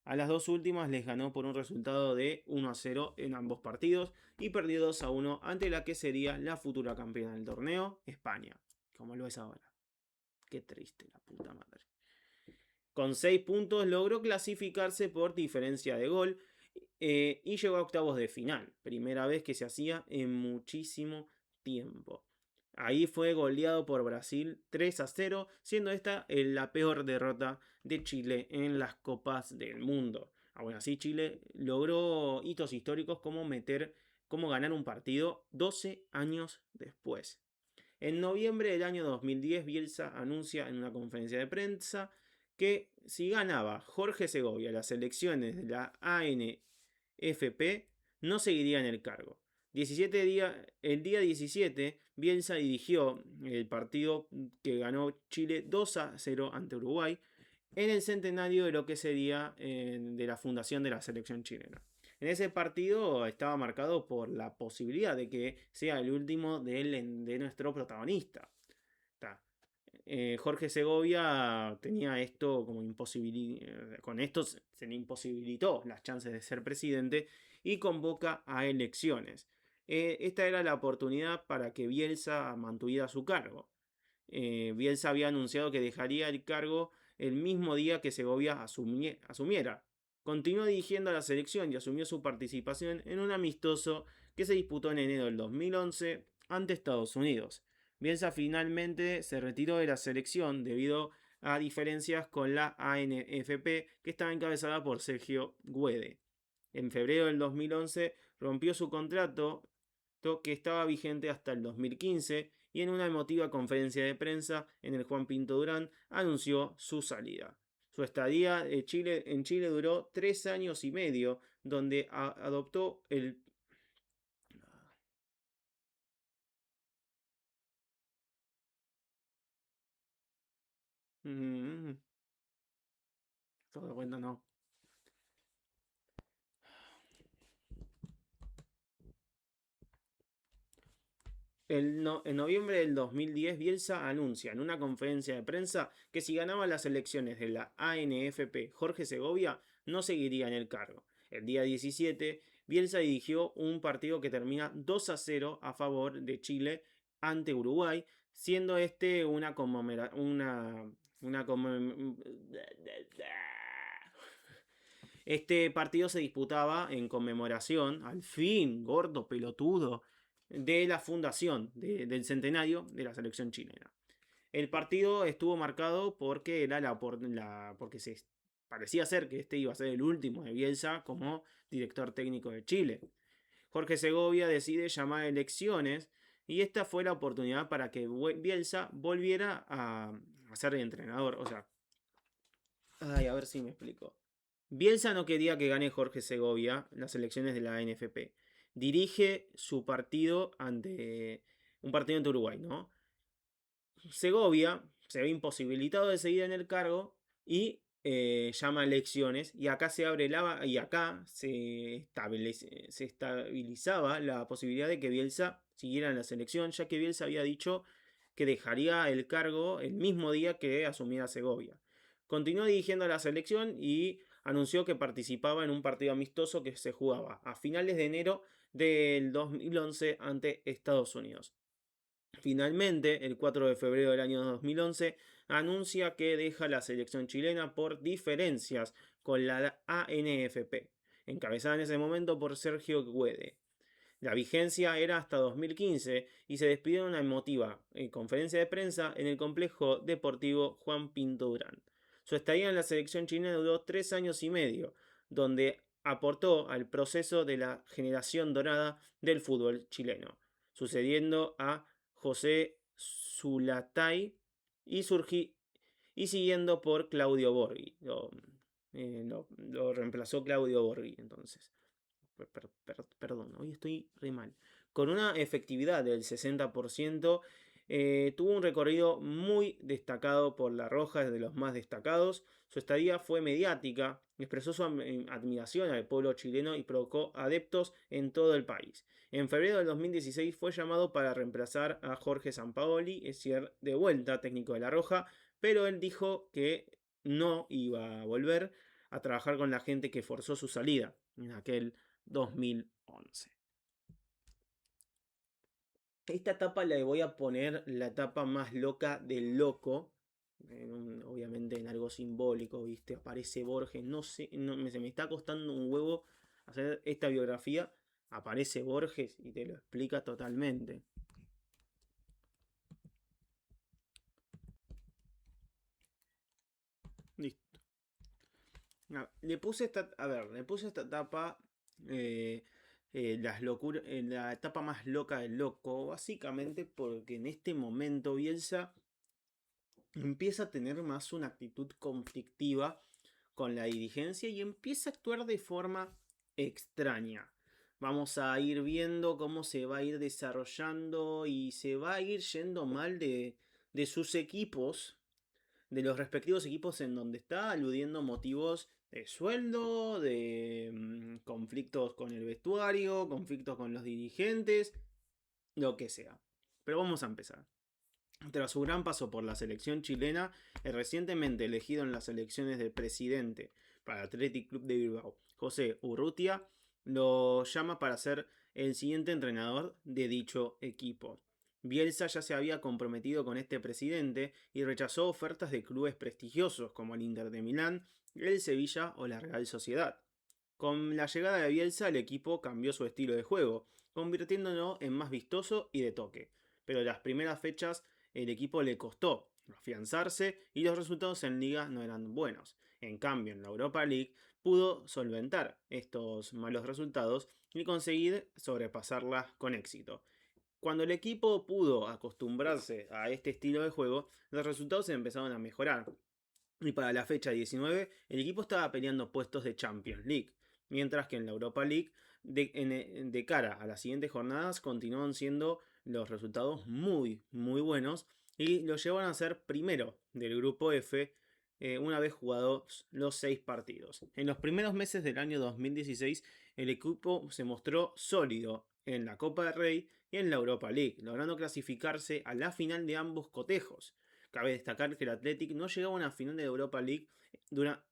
A las dos últimas les ganó por un resultado de 1-0 en ambos partidos y perdió 2-1 ante la que sería la futura campeona del torneo, España, como lo es ahora. Qué triste, la puta madre. Con 6 puntos logró clasificarse por diferencia de gol y llegó a octavos de final. Primera vez que se hacía en muchísimo tiempo. Ahí fue goleado por Brasil 3-0, siendo esta la peor derrota de Chile en las Copas del Mundo. Aún así, Chile logró hitos históricos como ganar un partido 12 años después. En noviembre del año 2010, Bielsa anuncia en una conferencia de prensa que si ganaba Jorge Segovia las elecciones de la ANFP, no seguiría en el cargo. El día 17, Bielsa dirigió el partido que ganó Chile 2-0 ante Uruguay en el centenario de lo que sería de la fundación de la selección chilena. En ese partido estaba marcado por la posibilidad de que sea el último de nuestro protagonista. Jorge Segovia tenía esto como con esto se le imposibilitó las chances de ser presidente y convoca a elecciones. esta era la oportunidad para que Bielsa mantuviera su cargo. Bielsa había anunciado que dejaría el cargo el mismo día que Segovia asumiera. Continuó dirigiendo a la selección y asumió su participación en un amistoso que se disputó en enero del 2011 ante Estados Unidos. Bielsa finalmente se retiró de la selección debido a diferencias con la ANFP, que estaba encabezada por Sergio Güede. En febrero del 2011 rompió su contrato, que estaba vigente hasta el 2015, y en una emotiva conferencia de prensa en el Juan Pinto Durán anunció su salida. Su estadía en Chile duró 3 años y medio, donde adoptó el... Todo cuenta no. En noviembre del 2010, Bielsa anuncia en una conferencia de prensa que si ganaba las elecciones de la ANFP Jorge Segovia, no seguiría en el cargo. El día 17, Bielsa dirigió un partido que termina 2-0 a favor de Chile ante Uruguay, siendo este este partido se disputaba en conmemoración, al fin, gordo pelotudo, de la fundación del centenario de la selección chilena. El partido estuvo marcado porque porque se parecía ser que este iba a ser el último de Bielsa como director técnico de Chile. Jorge Segovia decide llamar a elecciones y esta fue la oportunidad para que Bielsa volviera a ser entrenador. O sea, a ver si me explico. Bielsa no quería que gane Jorge Segovia las elecciones de la ANFP. Dirige su partido ante un partido ante Uruguay, ¿no? Segovia se ve imposibilitado de seguir en el cargo y llama a elecciones y acá se abre y acá se estabilizaba la posibilidad de que Bielsa siguiera en la selección, ya que Bielsa había dicho que dejaría el cargo el mismo día que asumiera Segovia. Continuó dirigiendo a la selección y anunció que participaba en un partido amistoso que se jugaba a finales de enero del 2011 ante Estados Unidos. Finalmente, el 4 de febrero del año 2011, anuncia que deja la selección chilena por diferencias con la ANFP, encabezada en ese momento por Sergio Güede. La vigencia era hasta 2015 y se despidió en una emotiva conferencia de prensa en el complejo deportivo Juan Pinto Durán. Su estadía en la selección chilena duró 3 años y medio, donde aportó al proceso de la generación dorada del fútbol chileno, sucediendo a José Zulatay y siguiendo por Claudio Borghi. Lo reemplazó Claudio Borghi entonces. Perdón, hoy estoy re mal. Con una efectividad del 60%, tuvo un recorrido muy destacado por La Roja, es de los más destacados. Su estadía fue mediática, expresó su admiración al pueblo chileno y provocó adeptos en todo el país. En febrero del 2016 fue llamado para reemplazar a Jorge Sampaoli, es decir, de vuelta técnico de La Roja, pero él dijo que no iba a volver a trabajar con la gente que forzó su salida en aquel 2011. Esta etapa le voy a poner la etapa más loca del loco. Obviamente en algo simbólico, ¿viste? Aparece Borges. No sé, se me está costando un huevo hacer esta biografía. Aparece Borges y te lo explica totalmente. Listo. Le puse esta etapa. Las locuras, la etapa más loca del loco, básicamente porque en este momento Bielsa empieza a tener más una actitud conflictiva con la dirigencia y empieza a actuar de forma extraña. Vamos a ir viendo cómo se va a ir desarrollando y se va a ir yendo mal de sus equipos, de los respectivos equipos en donde está, aludiendo motivos de sueldo, de conflictos con el vestuario, conflictos con los dirigentes, lo que sea. Pero vamos a empezar. Tras su gran paso por la selección chilena, el recientemente elegido en las elecciones de presidente para el Athletic Club de Bilbao, José Urrutia, lo llama para ser el siguiente entrenador de dicho equipo. Bielsa ya se había comprometido con este presidente y rechazó ofertas de clubes prestigiosos como el Inter de Milán, el Sevilla o la Real Sociedad. Con la llegada de Bielsa el equipo cambió su estilo de juego, convirtiéndolo en más vistoso y de toque. Pero las primeras fechas el equipo le costó afianzarse y los resultados en liga no eran buenos. En cambio, en la Europa League pudo solventar estos malos resultados y conseguir sobrepasarlas con éxito. Cuando el equipo pudo acostumbrarse a este estilo de juego, los resultados empezaron a mejorar. Y para la fecha 19, el equipo estaba peleando puestos de Champions League, mientras que en la Europa League, de cara a las siguientes jornadas, continuaron siendo los resultados muy buenos y lo llevaron a ser primero del grupo F una vez jugados los 6 partidos. En los primeros meses del año 2016, el equipo se mostró sólido en la Copa del Rey y en la Europa League, logrando clasificarse a la final de ambos cotejos. Cabe destacar que el Athletic no llegaba a una final de Europa League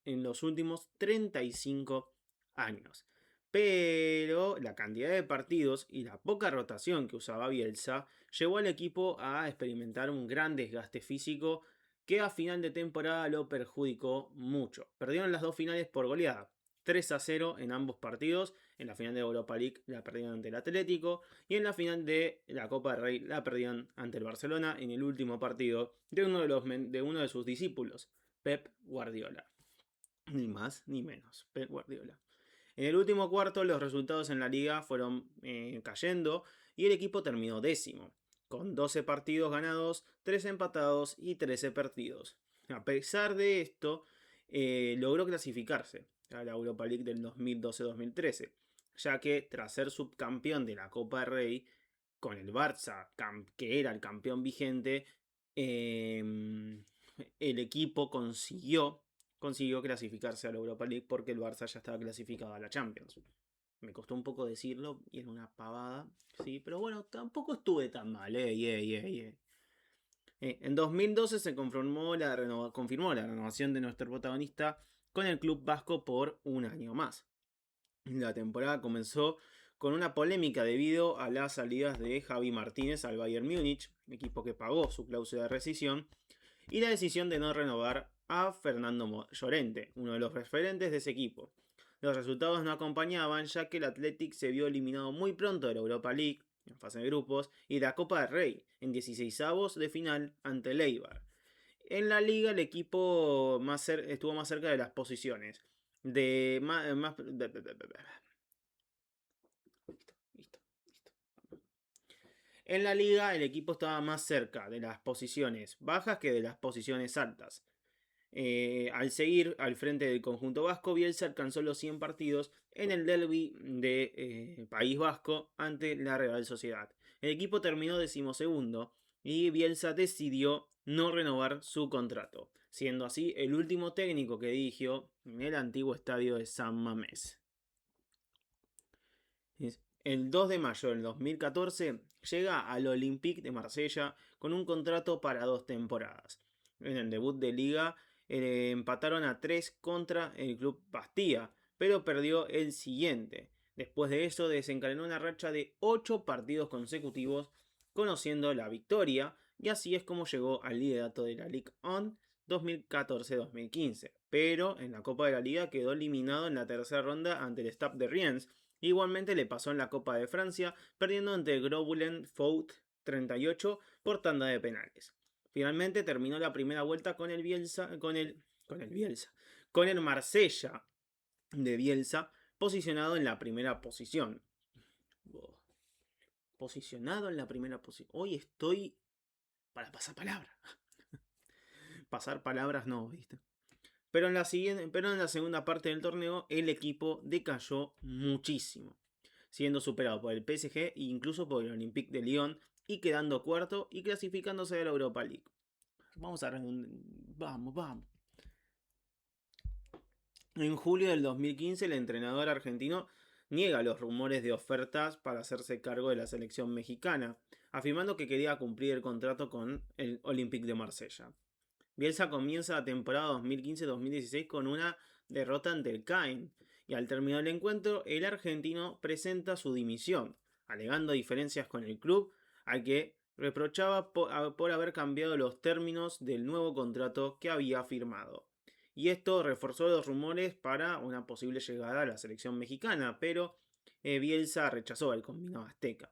en los últimos 35 años. Pero la cantidad de partidos y la poca rotación que usaba Bielsa llevó al equipo a experimentar un gran desgaste físico que a final de temporada lo perjudicó mucho. Perdieron las dos finales por goleada, 3-0 en ambos partidos. En la final de Europa League la perdieron ante el Atlético y en la final de la Copa del Rey la perdieron ante el Barcelona en el último partido de uno de sus discípulos, Pep Guardiola. Ni más ni menos, Pep Guardiola. En el último cuarto los resultados en la liga fueron cayendo y el equipo terminó décimo, con 12 partidos ganados, 3 empatados y 13 perdidos. A pesar de esto, logró clasificarse a la Europa League del 2012-2013, ya que tras ser subcampeón de la Copa del Rey con el Barça, que era el campeón vigente, el equipo consiguió clasificarse a la Europa League porque el Barça ya estaba clasificado a la Champions. Me costó un poco decirlo y era una pavada, sí, pero bueno, tampoco estuve tan mal, En 2012 se confirmó la renovación de nuestro protagonista con el club vasco por un año más. La temporada comenzó con una polémica debido a las salidas de Javi Martínez al Bayern Múnich, equipo que pagó su cláusula de rescisión, y la decisión de no renovar a Fernando Llorente, uno de los referentes de ese equipo. Los resultados no acompañaban, ya que el Athletic se vio eliminado muy pronto de la Europa League, en fase de grupos, y de la Copa del Rey, en 16avos de final ante el Eibar. En la liga el equipo estuvo más cerca de las posiciones. Listo. En la liga el equipo estaba más cerca de las posiciones bajas que de las posiciones altas. Al seguir al frente del conjunto vasco, Bielsa alcanzó los 100 partidos en el derby de País Vasco ante la Real Sociedad. El equipo terminó 12º y Bielsa decidió no renovar su contrato, siendo así el último técnico que dirigió en el antiguo estadio de San Mamés. El 2 de mayo del 2014 llega al Olympique de Marsella con un contrato para 2 temporadas. En el debut de liga empataron a 3 contra el club Bastía, pero perdió el siguiente. Después de eso desencadenó una racha de 8 partidos consecutivos conociendo la victoria, y así es como llegó al liderato de la Ligue 1 2014-2015. Pero en la Copa de la Liga quedó eliminado en la tercera ronda ante el Stade de Reims. Igualmente le pasó en la Copa de Francia, perdiendo ante Groboulen Foot 38 por tanda de penales. Finalmente terminó la primera vuelta con el Marsella de Bielsa, posicionado en la primera posición. Posicionado en la primera posición. Hoy estoy para pasar palabra. Pasar palabras no, ¿viste? Pero en la segunda parte del torneo el equipo decayó muchísimo, siendo superado por el PSG e incluso por el Olympique de Lyon y quedando cuarto y clasificándose a la Europa League. Vamos. En julio del 2015 el entrenador argentino niega los rumores de ofertas para hacerse cargo de la selección mexicana, afirmando que quería cumplir el contrato con el Olympique de Marsella. Bielsa comienza la temporada 2015-2016 con una derrota ante el Caen, y al terminar el encuentro el argentino presenta su dimisión, alegando diferencias con el club, al que reprochaba por haber cambiado los términos del nuevo contrato que había firmado. Y esto reforzó los rumores para una posible llegada a la selección mexicana, pero Bielsa rechazó el combinado azteca.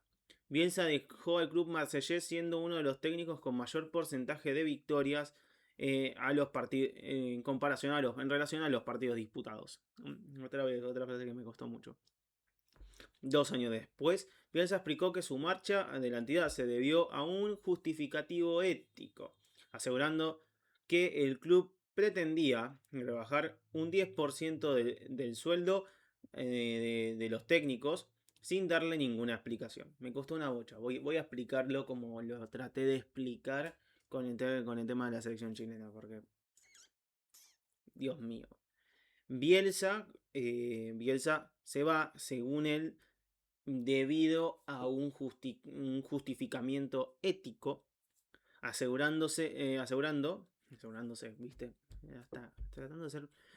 Bielsa dejó al club marsellés siendo uno de los técnicos con mayor porcentaje de victorias en comparación en relación a los partidos disputados. Otra frase que me costó mucho. 2 años después, Bielsa explicó que su marcha de la entidad se debió a un justificativo ético, asegurando que el club pretendía rebajar un 10% del sueldo de los técnicos sin darle ninguna explicación. Me costó una bocha. Voy a explicarlo como lo traté de explicar con el tema de la selección chilena, porque Dios mío. Bielsa se va, según él, debido a un justificamiento ético, ¿viste?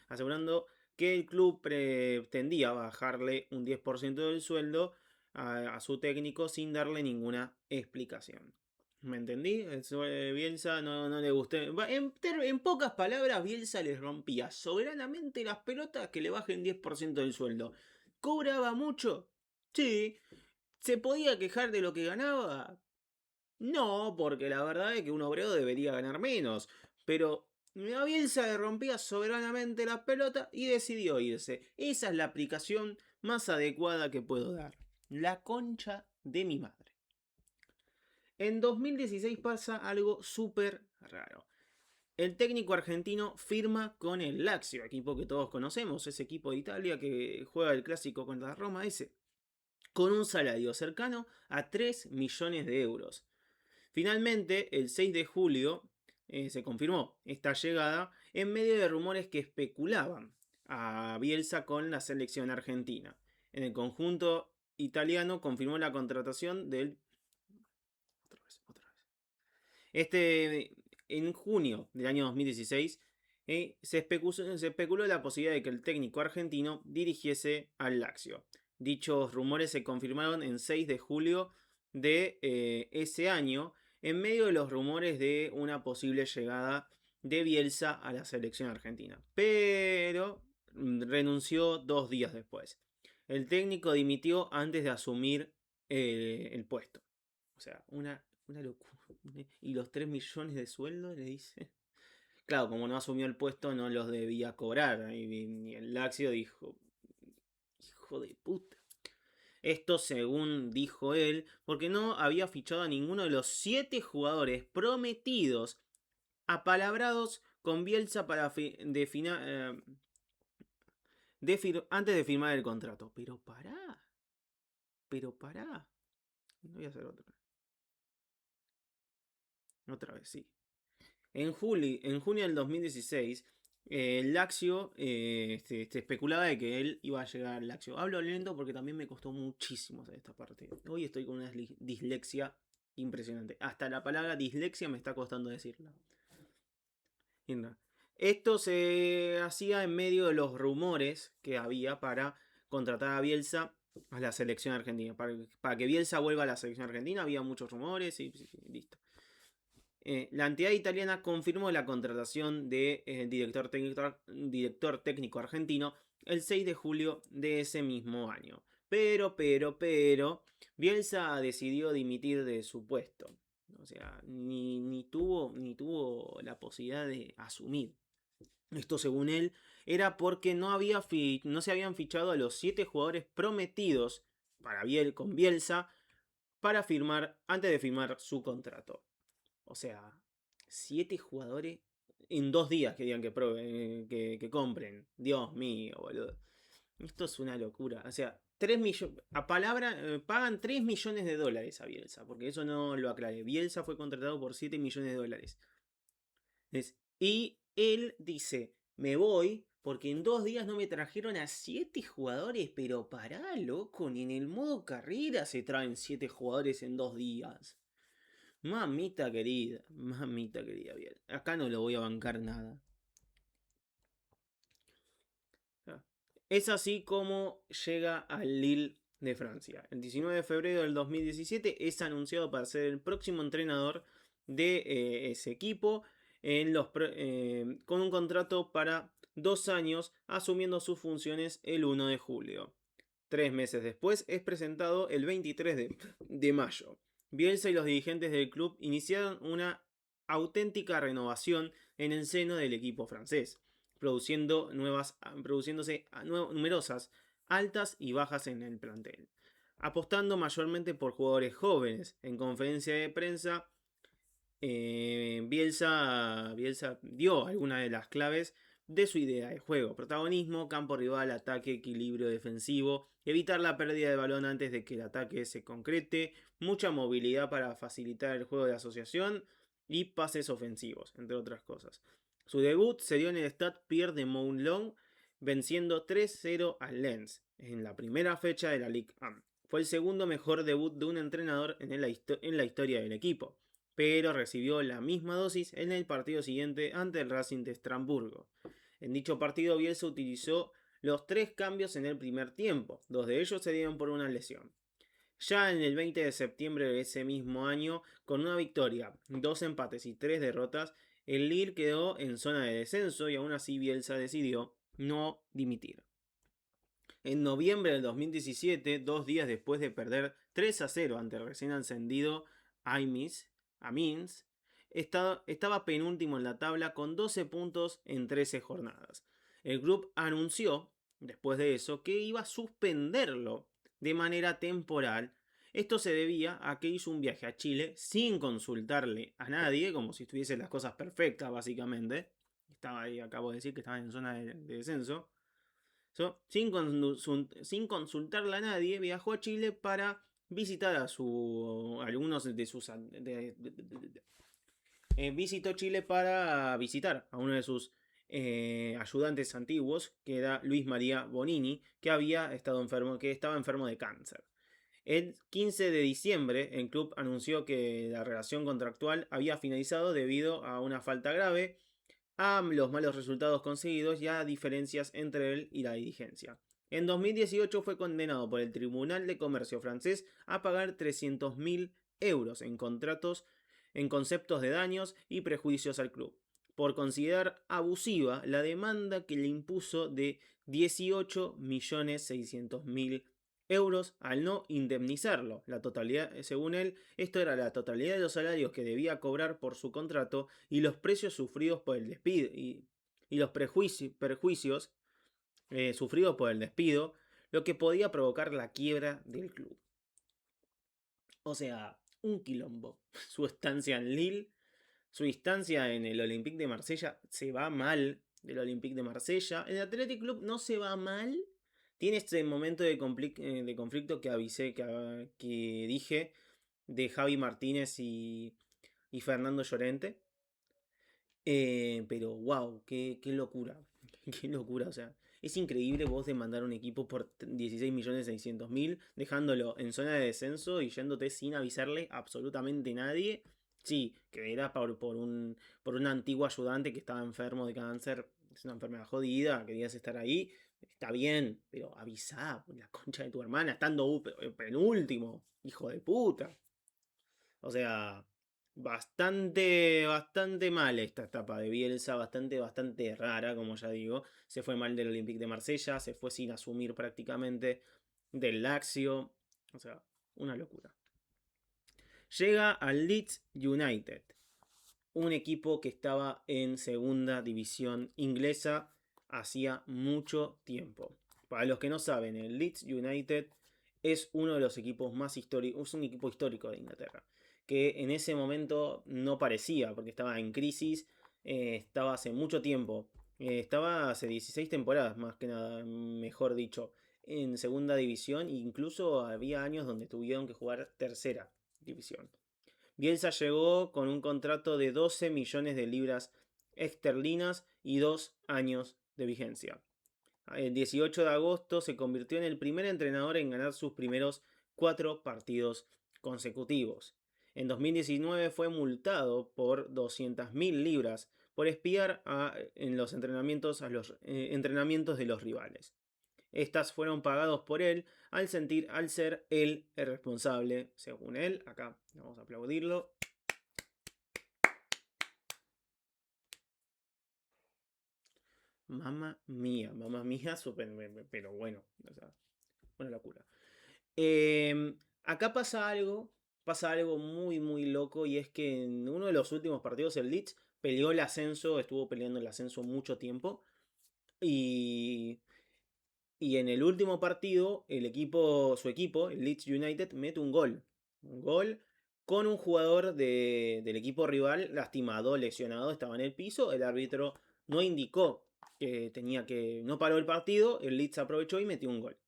Asegurando que el club pretendía bajarle un 10% del sueldo a su técnico sin darle ninguna explicación. ¿Me entendí? Bielsa no le gustó. En pocas palabras, Bielsa les rompía soberanamente las pelotas que le bajen 10% del sueldo. ¿Cobraba mucho? Sí. ¿Se podía quejar de lo que ganaba? No, porque la verdad es que un obrero debería ganar menos. Pero a Bielsa le rompía soberanamente las pelotas y decidió irse. Esa es la aplicación más adecuada que puedo dar. La concha de mi madre. En 2016 pasa algo súper raro. El técnico argentino firma con el Lazio, equipo que todos conocemos, ese equipo de Italia que juega el clásico contra Roma, con un salario cercano a 3 millones de euros. Finalmente, el 6 de julio se confirmó esta llegada en medio de rumores que especulaban a Bielsa con la selección argentina. En el conjunto italiano confirmó la contratación del... Otra vez. En junio del año 2016 se especuló la posibilidad de que el técnico argentino dirigiese al Lazio. Dichos rumores se confirmaron en 6 de julio de ese año, en medio de los rumores de una posible llegada de Bielsa a la selección argentina. Pero renunció 2 días después. El técnico dimitió antes de asumir el puesto. O sea, una locura. Y los 3 millones de sueldo, le dice. Claro, como no asumió el puesto, no los debía cobrar. Y el Lazio dijo: hijo de puta. Esto según dijo él, porque no había fichado a ninguno de los 7 jugadores prometidos, apalabrados con Bielsa para antes de firmar el contrato. Pero pará. Voy a hacer otra. Otra vez, sí. En junio del 2016, el Lazio especulaba de que él iba a llegar al Lazio. Hablo lento porque también me costó muchísimo hacer esta parte. Hoy estoy con una dislexia impresionante. Hasta la palabra dislexia me está costando decirla. Esto se hacía en medio de los rumores que había para contratar a Bielsa a la selección argentina. Para que Bielsa vuelva a la selección argentina había muchos rumores y listo. La entidad italiana confirmó la contratación del director técnico argentino el 6 de julio de ese mismo año. Pero, Bielsa decidió dimitir de su puesto. O sea, ni tuvo la posibilidad de asumir. Esto, según él, era porque no se habían fichado a los 7 jugadores prometidos con Bielsa antes de firmar su contrato. O sea, 7 jugadores en 2 días querían que compren. Dios mío, boludo. Esto es una locura. O sea, 3 millones. Pagan 3 millones de dólares a Bielsa. Porque eso no lo aclaré. Bielsa fue contratado por 7 millones de dólares. Y él dice: me voy porque en 2 días no me trajeron a 7 jugadores. Pero pará, loco. Ni en el modo carrera se traen 7 jugadores en 2 días. Mamita querida, bien. Acá no lo voy a bancar nada. Es así como llega al Lille de Francia. El 19 de febrero del 2017 es anunciado para ser el próximo entrenador de ese equipo con un contrato para 2 años, asumiendo sus funciones el 1 de julio. 3 meses después es presentado el 23 de mayo. Bielsa y los dirigentes del club iniciaron una auténtica renovación en el seno del equipo francés, produciéndose numerosas altas y bajas en el plantel, apostando mayormente por jugadores jóvenes. En conferencia de prensa, Bielsa dio algunas de las claves de su idea de juego: protagonismo, campo rival, ataque, equilibrio defensivo, evitar la pérdida de balón antes de que el ataque se concrete, mucha movilidad para facilitar el juego de asociación y pases ofensivos, entre otras cosas. Su debut se dio en el Stade Pierre de Moulin, venciendo 3-0 al Lens en la primera fecha de la Ligue 1. Fue el segundo mejor debut de un entrenador en la historia del equipo, pero recibió la misma dosis en el partido siguiente ante el Racing de Estrasburgo. En dicho partido, Bielsa utilizó los 3 cambios en el primer tiempo. 2 de ellos se dieron por una lesión. Ya en el 20 de septiembre de ese mismo año, con una victoria, 2 empates y 3 derrotas, el Lille quedó en zona de descenso y aún así Bielsa decidió no dimitir. En noviembre del 2017, 2 días después de perder 3-0 ante el recién ascendido Amiens, estaba penúltimo en la tabla con 12 puntos en 13 jornadas. El club anunció, después de eso, que iba a suspenderlo de manera temporal. Esto se debía a que hizo un viaje a Chile sin consultarle a nadie, como si estuviesen las cosas perfectas, básicamente. Estaba ahí, acabo de decir que estaba en zona de descenso. Sin consultarle a nadie, viajó a Chile para visitar a algunos de sus... visitó Chile para visitar a uno de sus ayudantes antiguos, que era Luis María Bonini, que estaba enfermo de cáncer. El 15 de diciembre, el club anunció que la relación contractual había finalizado debido a una falta grave, a los malos resultados conseguidos y a diferencias entre él y la dirigencia. En 2018 fue condenado por el Tribunal de Comercio francés a pagar 300.000 euros en conceptos de daños y prejuicios al club, por considerar abusiva la demanda que le impuso de 18.600.000 euros al no indemnizarlo. La totalidad, según él, esto era la totalidad de los salarios que debía cobrar por su contrato y los precios sufridos por el despido y los perjuicios sufridos por el despido, lo que podía provocar la quiebra del club. O sea, un quilombo. Su estancia en Lille, su instancia en el Olympique de Marsella se va mal del Olympique de Marsella. El Athletic Club no se va mal. Tiene este momento de conflicto que avisé, que dije, de Javi Martínez y Fernando Llorente. Pero wow, qué locura. Qué locura, o sea. Es increíble vos demandar un equipo por 16.600.000, dejándolo en zona de descenso y yéndote sin avisarle a absolutamente nadie. Sí, que era por un antiguo ayudante que estaba enfermo de cáncer. Es una enfermedad jodida, querías estar ahí. Está bien, pero avisá, la concha de tu hermana, estando penúltimo, hijo de puta. O sea, bastante mal esta etapa de Bielsa, bastante rara, como ya digo. Se fue mal del Olympique de Marsella, se fue sin asumir prácticamente del Lazio. O sea, una locura. Llega al Leeds United, un equipo que estaba en segunda división inglesa hacía mucho tiempo. Para los que no saben, el Leeds United es uno de los equipos más históricos, es un equipo histórico de Inglaterra, que en ese momento no parecía, porque estaba en crisis, estaba hace mucho tiempo, estaba hace 16 temporadas más que nada, mejor dicho, en segunda división, e incluso había años donde tuvieron que jugar tercera división. Bielsa llegó con un contrato de 12 millones de libras esterlinas y 2 años de vigencia. El 18 de agosto se convirtió en el primer entrenador en ganar sus primeros 4 partidos consecutivos. En 2019 fue multado por 200.000 libras por espiar en los entrenamientos de los rivales. Estas fueron pagados por él al ser él el responsable, según él. Acá vamos a aplaudirlo. Mamma mía, super, pero bueno, o sea, una locura. Acá pasa algo muy, muy loco y es que en uno de los últimos partidos el Leeds peleó el ascenso, estuvo peleando el ascenso mucho tiempo y, y en el último partido su equipo, el Leeds United, mete un gol con un jugador del equipo rival lastimado, lesionado, estaba en el piso, el árbitro no indicó que no paró el partido, el Leeds aprovechó y metió un gol.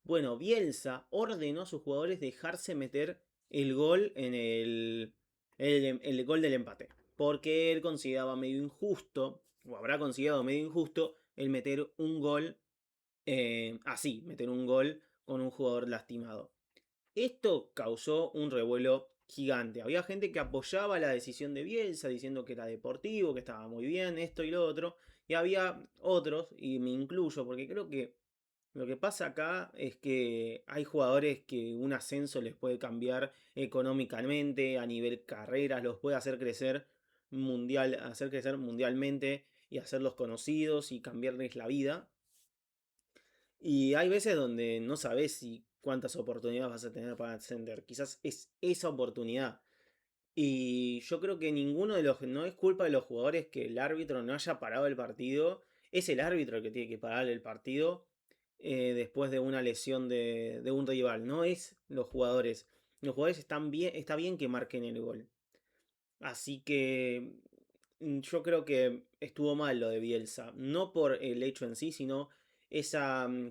Bueno, Bielsa ordenó a sus jugadores dejarse meter el gol en el gol del empate. Porque él consideraba medio injusto, o habrá considerado medio injusto, el meter un gol meter un gol con un jugador lastimado. Esto causó un revuelo gigante. Había gente que apoyaba la decisión de Bielsa diciendo que era deportivo, que estaba muy bien, esto y lo otro. Y había otros, y me incluyo, porque creo que lo que pasa acá es que hay jugadores que un ascenso les puede cambiar económicamente, a nivel carreras, los puede hacer crecer mundialmente y hacerlos conocidos y cambiarles la vida. Y hay veces donde no sabes si cuántas oportunidades vas a tener para ascender. Quizás es esa oportunidad. Y yo creo que no es culpa de los jugadores que el árbitro no haya parado el partido. Es el árbitro el que tiene que parar el partido después de una lesión de un rival. No es los jugadores. Los jugadores están bien, está bien que marquen el gol. Así que yo creo que estuvo mal lo de Bielsa. No por el hecho en sí, sino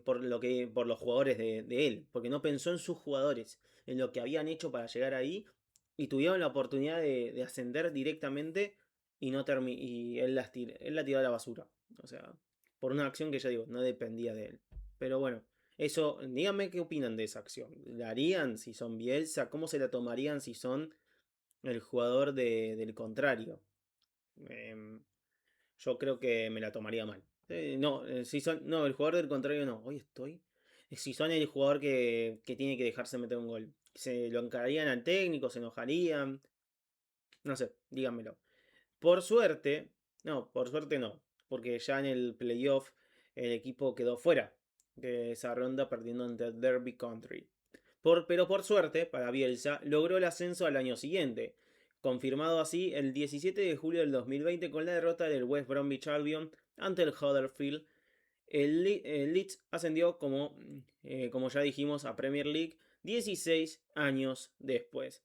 por los jugadores de él. Porque no pensó en sus jugadores, en lo que habían hecho para llegar ahí. Y tuvieron la oportunidad de ascender directamente y, no y él la tiró a la basura. O sea, por una acción que ya digo, no dependía de él. Pero bueno, eso, díganme qué opinan de esa acción. ¿La harían si son Bielsa? ¿Cómo se la tomarían si son el jugador del contrario? Em, yo creo que me la tomaría mal. No, si son, no, el jugador del contrario no. Hoy estoy. Si son el jugador que tiene que dejarse meter un gol. Se lo encararían al técnico, se enojarían. No sé, díganmelo. Por suerte, por suerte no. Porque ya en el playoff el equipo quedó fuera de esa ronda perdiendo ante Derby Country. Pero por suerte, para Bielsa, logró el ascenso al año siguiente, confirmado así el 17 de julio del 2020 con la derrota del West Bromwich Albion ante el Huddersfield. El Leeds ascendió, como ya dijimos, a Premier League 16 años después.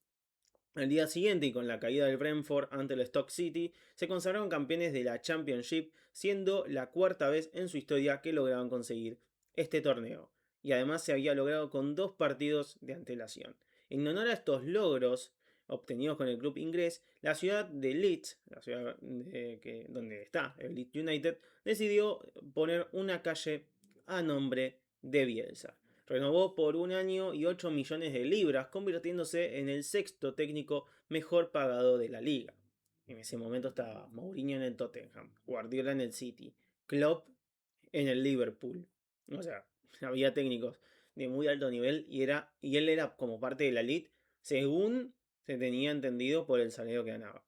Al día siguiente y con la caída del Brentford ante el Stoke City, se consagraron campeones de la Championship, siendo la cuarta vez en su historia que lograban conseguir este torneo. Y además se había logrado con 2 partidos de antelación. En honor a estos logros obtenidos con el club inglés, la ciudad de Leeds, la ciudad donde está el Leeds United, decidió poner una calle a nombre de Bielsa. Renovó por 1 año y 8 millones de libras, convirtiéndose en el sexto técnico mejor pagado de la liga. En ese momento estaba Mourinho en el Tottenham, Guardiola en el City, Klopp en el Liverpool. O sea, había técnicos de muy alto nivel y él era como parte de la elite, según se tenía entendido por el salario que ganaba.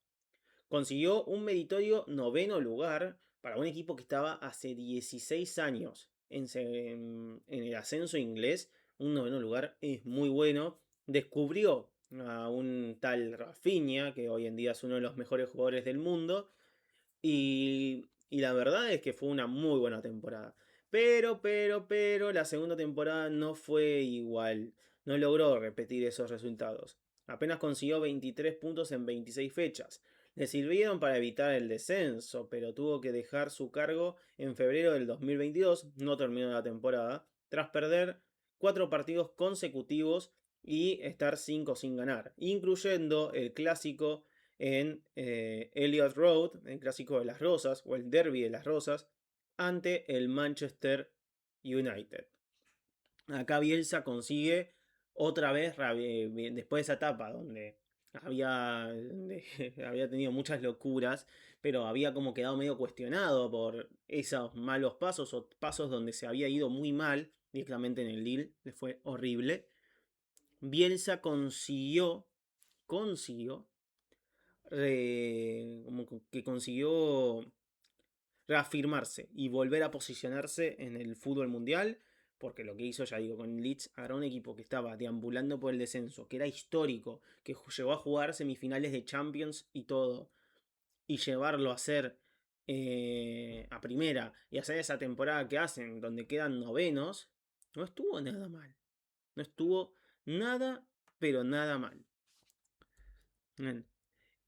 Consiguió un meritorio 9º lugar para un equipo que estaba hace 16 años en el ascenso inglés. Un 9º lugar es muy bueno. Descubrió a un tal Rafinha, que hoy en día es uno de los mejores jugadores del mundo. Y la verdad es que fue una muy buena temporada. Pero, la segunda temporada no fue igual. No logró repetir esos resultados. Apenas consiguió 23 puntos en 26 fechas. Le sirvieron para evitar el descenso, pero tuvo que dejar su cargo en febrero del 2022, no terminó la temporada, tras perder 4 partidos consecutivos y estar 5 sin ganar, incluyendo el clásico en Elliott Road, el clásico de las Rosas, o el Derby de las Rosas, ante el Manchester United. Acá Bielsa consigue otra vez, después de esa etapa donde había, había tenido muchas locuras, pero había como quedado medio cuestionado por esos malos pasos o pasos donde se había ido muy mal, directamente en el Lille, le fue horrible. Bielsa consiguió, como que consiguió reafirmarse y volver a posicionarse en el fútbol mundial. Porque lo que hizo, ya digo, con Leeds, agarró un equipo que estaba deambulando por el descenso, que era histórico, que llegó a jugar semifinales de Champions y todo, y llevarlo a hacer a primera y hacer esa temporada que hacen, donde quedan novenos, no estuvo nada mal. No estuvo nada, pero nada mal. Bien.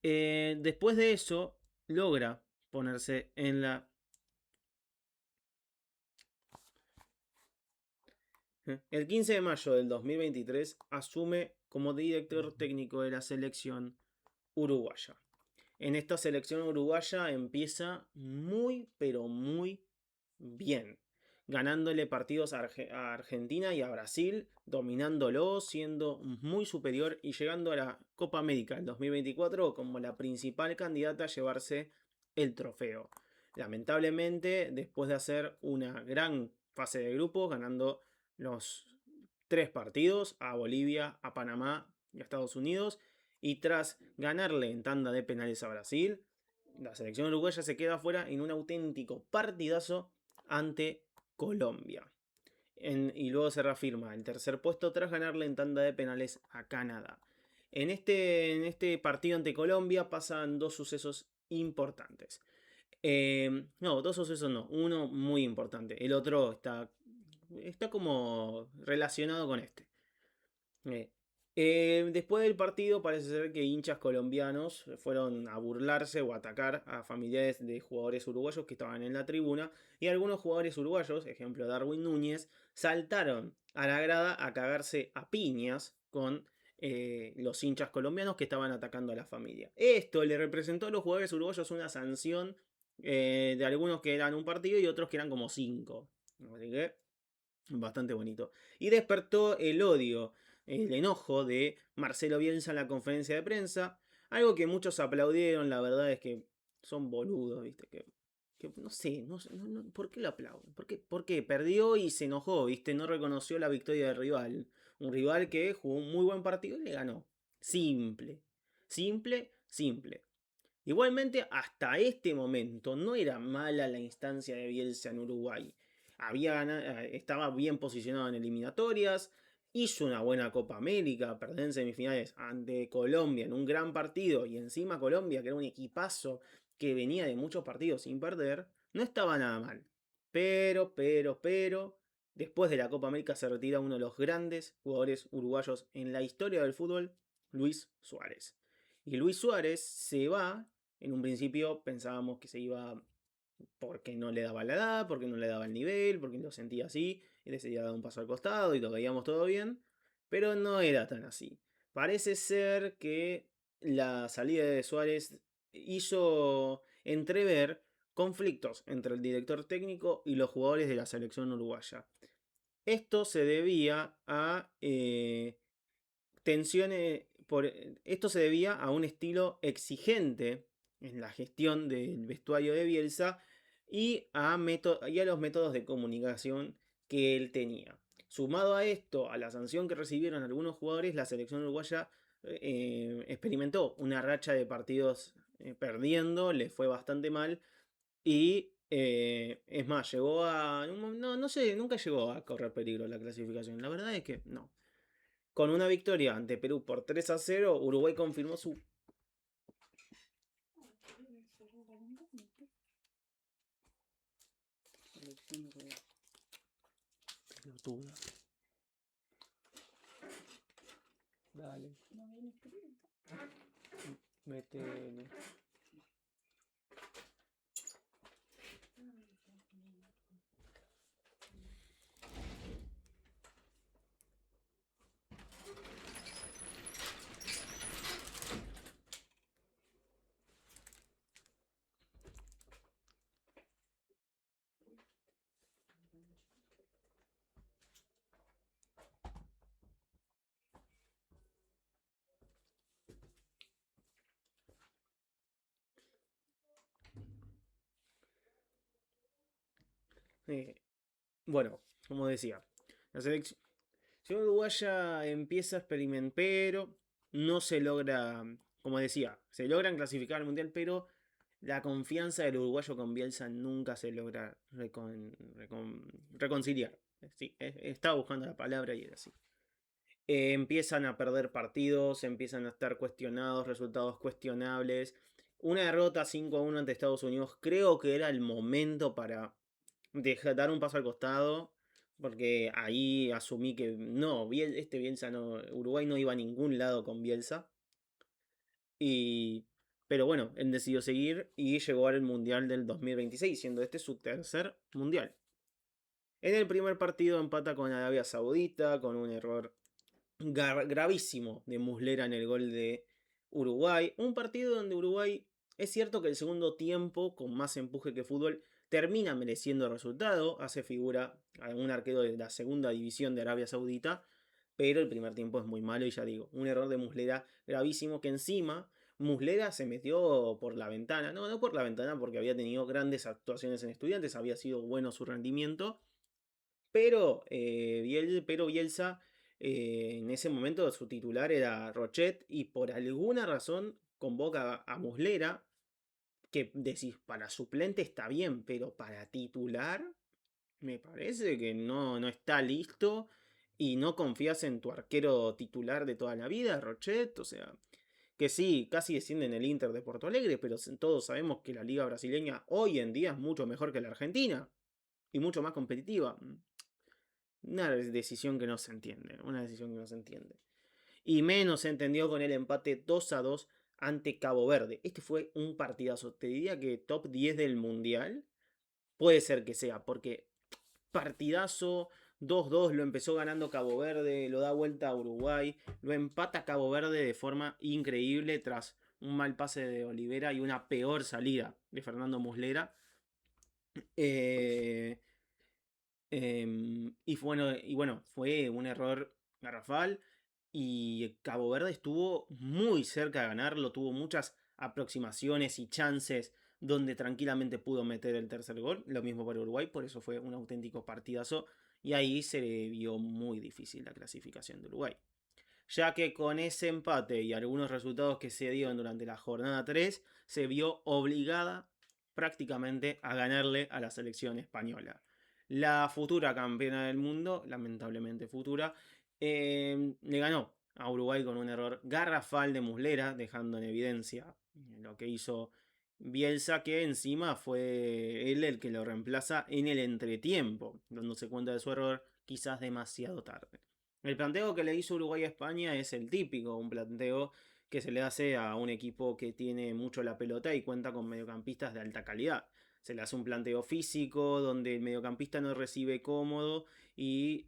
Después de eso, logra ponerse en la... El 15 de mayo del 2023 asume como director técnico de la selección uruguaya. En esta selección uruguaya empieza muy, pero muy bien. Ganándole partidos a Argentina y a Brasil, dominándolo, siendo muy superior y llegando a la Copa América del 2024 como la principal candidata a llevarse el trofeo. Lamentablemente, después de hacer una gran fase de grupos, ganando los 3 partidos a Bolivia, a Panamá y a Estados Unidos, y tras ganarle en tanda de penales a Brasil, la selección uruguaya se queda fuera en un auténtico partidazo ante Colombia. Y luego se reafirma el tercer puesto tras ganarle en tanda de penales a Canadá. En este partido ante Colombia pasan dos sucesos importantes. No, dos sucesos no, uno muy importante, el otro está como relacionado con este. Eh, Después del partido parece ser que hinchas colombianos fueron a burlarse o atacar a familiares de jugadores uruguayos que estaban en la tribuna y algunos jugadores uruguayos, ejemplo Darwin Núñez, saltaron a la grada a cagarse a piñas con los hinchas colombianos que estaban atacando a la familia. Esto le representó a los jugadores uruguayos una sanción de algunos que eran un partido y otros que eran como 5. Así que bastante bonito. Y despertó el odio, el enojo de Marcelo Bielsa en la conferencia de prensa. Algo que muchos aplaudieron, la verdad es que son boludos, ¿viste? Que no sé, ¿por qué lo aplauden? ¿Por qué? Perdió y se enojó, ¿viste? No reconoció la victoria del rival. Un rival que jugó un muy buen partido y le ganó. Simple. Simple, simple. Igualmente, hasta este momento no era mala la instancia de Bielsa en Uruguay. Estaba bien posicionado en eliminatorias, hizo una buena Copa América, perdió en semifinales ante Colombia en un gran partido y encima Colombia, que era un equipazo que venía de muchos partidos sin perder, no estaba nada mal. Pero, después de la Copa América se retira uno de los grandes jugadores uruguayos en la historia del fútbol, Luis Suárez. Y Luis Suárez se va. En un principio pensábamos que se iba porque no le daba la edad, porque no le daba el nivel, porque lo sentía así, y decidía dar un paso al costado y lo veíamos todo bien, pero no era tan así. Parece ser que la salida de Suárez hizo entrever conflictos entre el director técnico y los jugadores de la selección uruguaya. Esto se debía a tensiones. Esto se debía a un estilo exigente en la gestión del vestuario de Bielsa y a los métodos de comunicación que él tenía. Sumado a esto, a la sanción que recibieron algunos jugadores, la selección uruguaya experimentó una racha de partidos perdiendo, le fue bastante mal y es más, llegó a... No, no sé, nunca llegó a correr peligro la clasificación. La verdad es que no. Con una victoria ante Perú por 3-0, Uruguay confirmó su... Pelotuda. Dale. Métele. Eh, bueno, como decía, la selección uruguaya empieza a experimentar, pero no se logra, como decía, se logran clasificar al mundial, pero la confianza del uruguayo con Bielsa nunca se logra reconciliar. Sí, estaba buscando la palabra y era así. Empiezan a perder partidos, empiezan a estar cuestionados, resultados cuestionables. Una derrota 5-1 ante Estados Unidos, creo que era el momento para dar un paso al costado, porque ahí asumí que no, Bielsa no, Uruguay no iba a ningún lado con Bielsa. Y, pero bueno, él decidió seguir y llegó al Mundial del 2026, siendo este su tercer Mundial. En el primer partido empata con Arabia Saudita, con un error gravísimo de Muslera en el gol de Uruguay. Un partido donde Uruguay, es cierto que el segundo tiempo, con más empuje que fútbol, termina mereciendo el resultado. Hace figura a un arquero de la segunda división de Arabia Saudita. Pero el primer tiempo es muy malo y ya digo, un error de Muslera gravísimo que encima Muslera se metió por la ventana. No, no por la ventana porque había tenido grandes actuaciones en Estudiantes, había sido bueno su rendimiento. Pero Bielsa, en ese momento su titular era Rochet y por alguna razón convoca a Muslera, que decís, para suplente está bien, pero para titular me parece que no está listo y no confías en tu arquero titular de toda la vida, Rochet, o sea, que sí, casi desciende en el Inter de Porto Alegre, pero todos sabemos que la liga brasileña hoy en día es mucho mejor que la Argentina y mucho más competitiva. Una decisión que no se entiende. Una decisión que no se entiende. Y menos se entendió con el empate 2-2 ante Cabo Verde. Este fue un partidazo. Te diría que top 10 del Mundial. Puede ser que sea, porque partidazo 2-2 lo empezó ganando Cabo Verde, lo da vuelta a Uruguay, lo empata Cabo Verde de forma increíble tras un mal pase de Olivera y una peor salida de Fernando Muslera. Eh, y bueno, fue un error garrafal. Y Cabo Verde estuvo muy cerca de ganarlo. Tuvo muchas aproximaciones y chances donde tranquilamente pudo meter el tercer gol. Lo mismo para Uruguay, por eso fue un auténtico partidazo. Y ahí se le vio muy difícil la clasificación de Uruguay. Ya que con ese empate y algunos resultados que se dieron durante la jornada 3, se vio obligada prácticamente a ganarle a la selección española. La futura campeona del mundo, lamentablemente futura, le ganó a Uruguay con un error garrafal de Muslera, dejando en evidencia lo que hizo Bielsa, que encima fue él el que lo reemplaza en el entretiempo, dándose cuenta de su error quizás demasiado tarde. El planteo que le hizo Uruguay a España es el típico, un planteo que se le hace a un equipo que tiene mucho la pelota y cuenta con mediocampistas de alta calidad. Se le hace un planteo físico donde el mediocampista no recibe cómodo y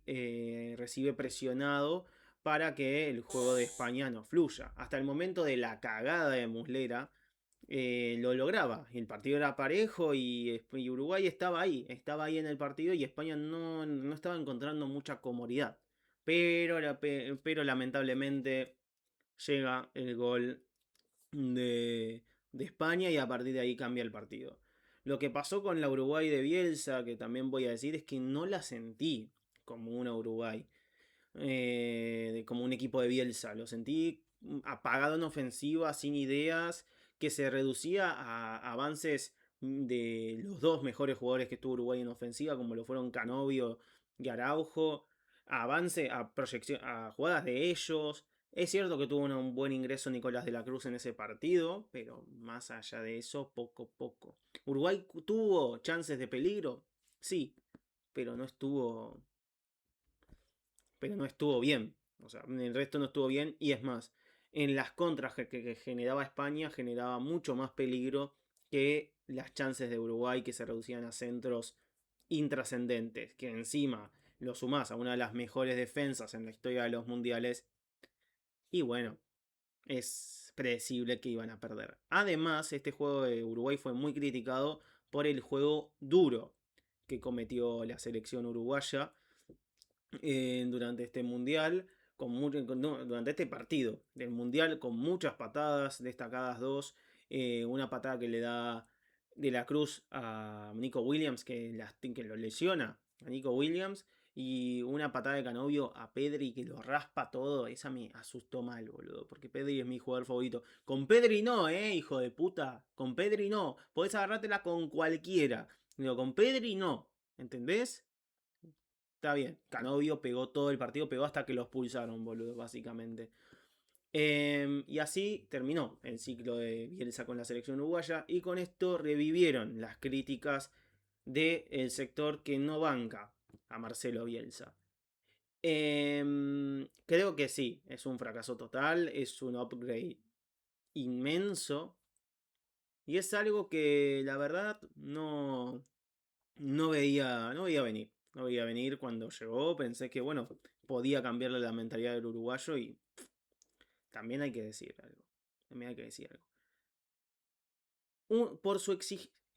recibe presionado para que el juego de España no fluya. Hasta el momento de la cagada de Muslera lo lograba. El partido era parejo y Uruguay estaba ahí en el partido y España no estaba encontrando mucha comodidad. Pero lamentablemente llega el gol de España y a partir de ahí cambia el partido. Lo que pasó con la Uruguay de Bielsa, que también voy a decir, es que no la sentí como una Uruguay, como un equipo de Bielsa. Lo sentí apagado en ofensiva, sin ideas, que se reducía a avances de los dos mejores jugadores que tuvo Uruguay en ofensiva, como lo fueron Canovio y Araujo, a avance, a proyección, a jugadas de ellos. Es cierto que tuvo un buen ingreso Nicolás de la Cruz en ese partido, pero más allá de eso, poco. Uruguay tuvo chances de peligro, sí, pero no estuvo pero no estuvo bien. O sea, el resto no estuvo bien. Y es más, en las contras que generaba España, generaba mucho más peligro que las chances de Uruguay que se reducían a centros intrascendentes. Que encima lo sumás a una de las mejores defensas en la historia de los mundiales. Y bueno, es predecible que iban a perder. Además, este juego de Uruguay fue muy criticado por el juego duro que cometió la selección uruguaya durante este mundial, durante este partido del mundial, con muchas patadas, destacadas dos. Una patada que le da de la Cruz a Nico Williams que lo lesiona a Nico Williams y una patada de Canovio a Pedri que lo raspa todo. Esa me asustó mal, boludo, porque Pedri es mi jugador favorito. Con Pedri no, hijo de puta. Con Pedri no. Podés agarrártela con cualquiera. Pero con Pedri no. ¿Entendés? Está bien. Canovio pegó todo el partido, pegó hasta que los pulsaron, boludo, básicamente. Y así terminó el ciclo de Bielsa con la selección uruguaya y con esto revivieron las críticas del sector que no banca a Marcelo Bielsa. Creo que sí, es un fracaso total, es un upgrade inmenso y es algo que la verdad no veía venir. No veía venir cuando llegó, pensé que bueno, podía cambiarle la mentalidad del uruguayo y también hay que decir algo. También hay que decir algo. Por su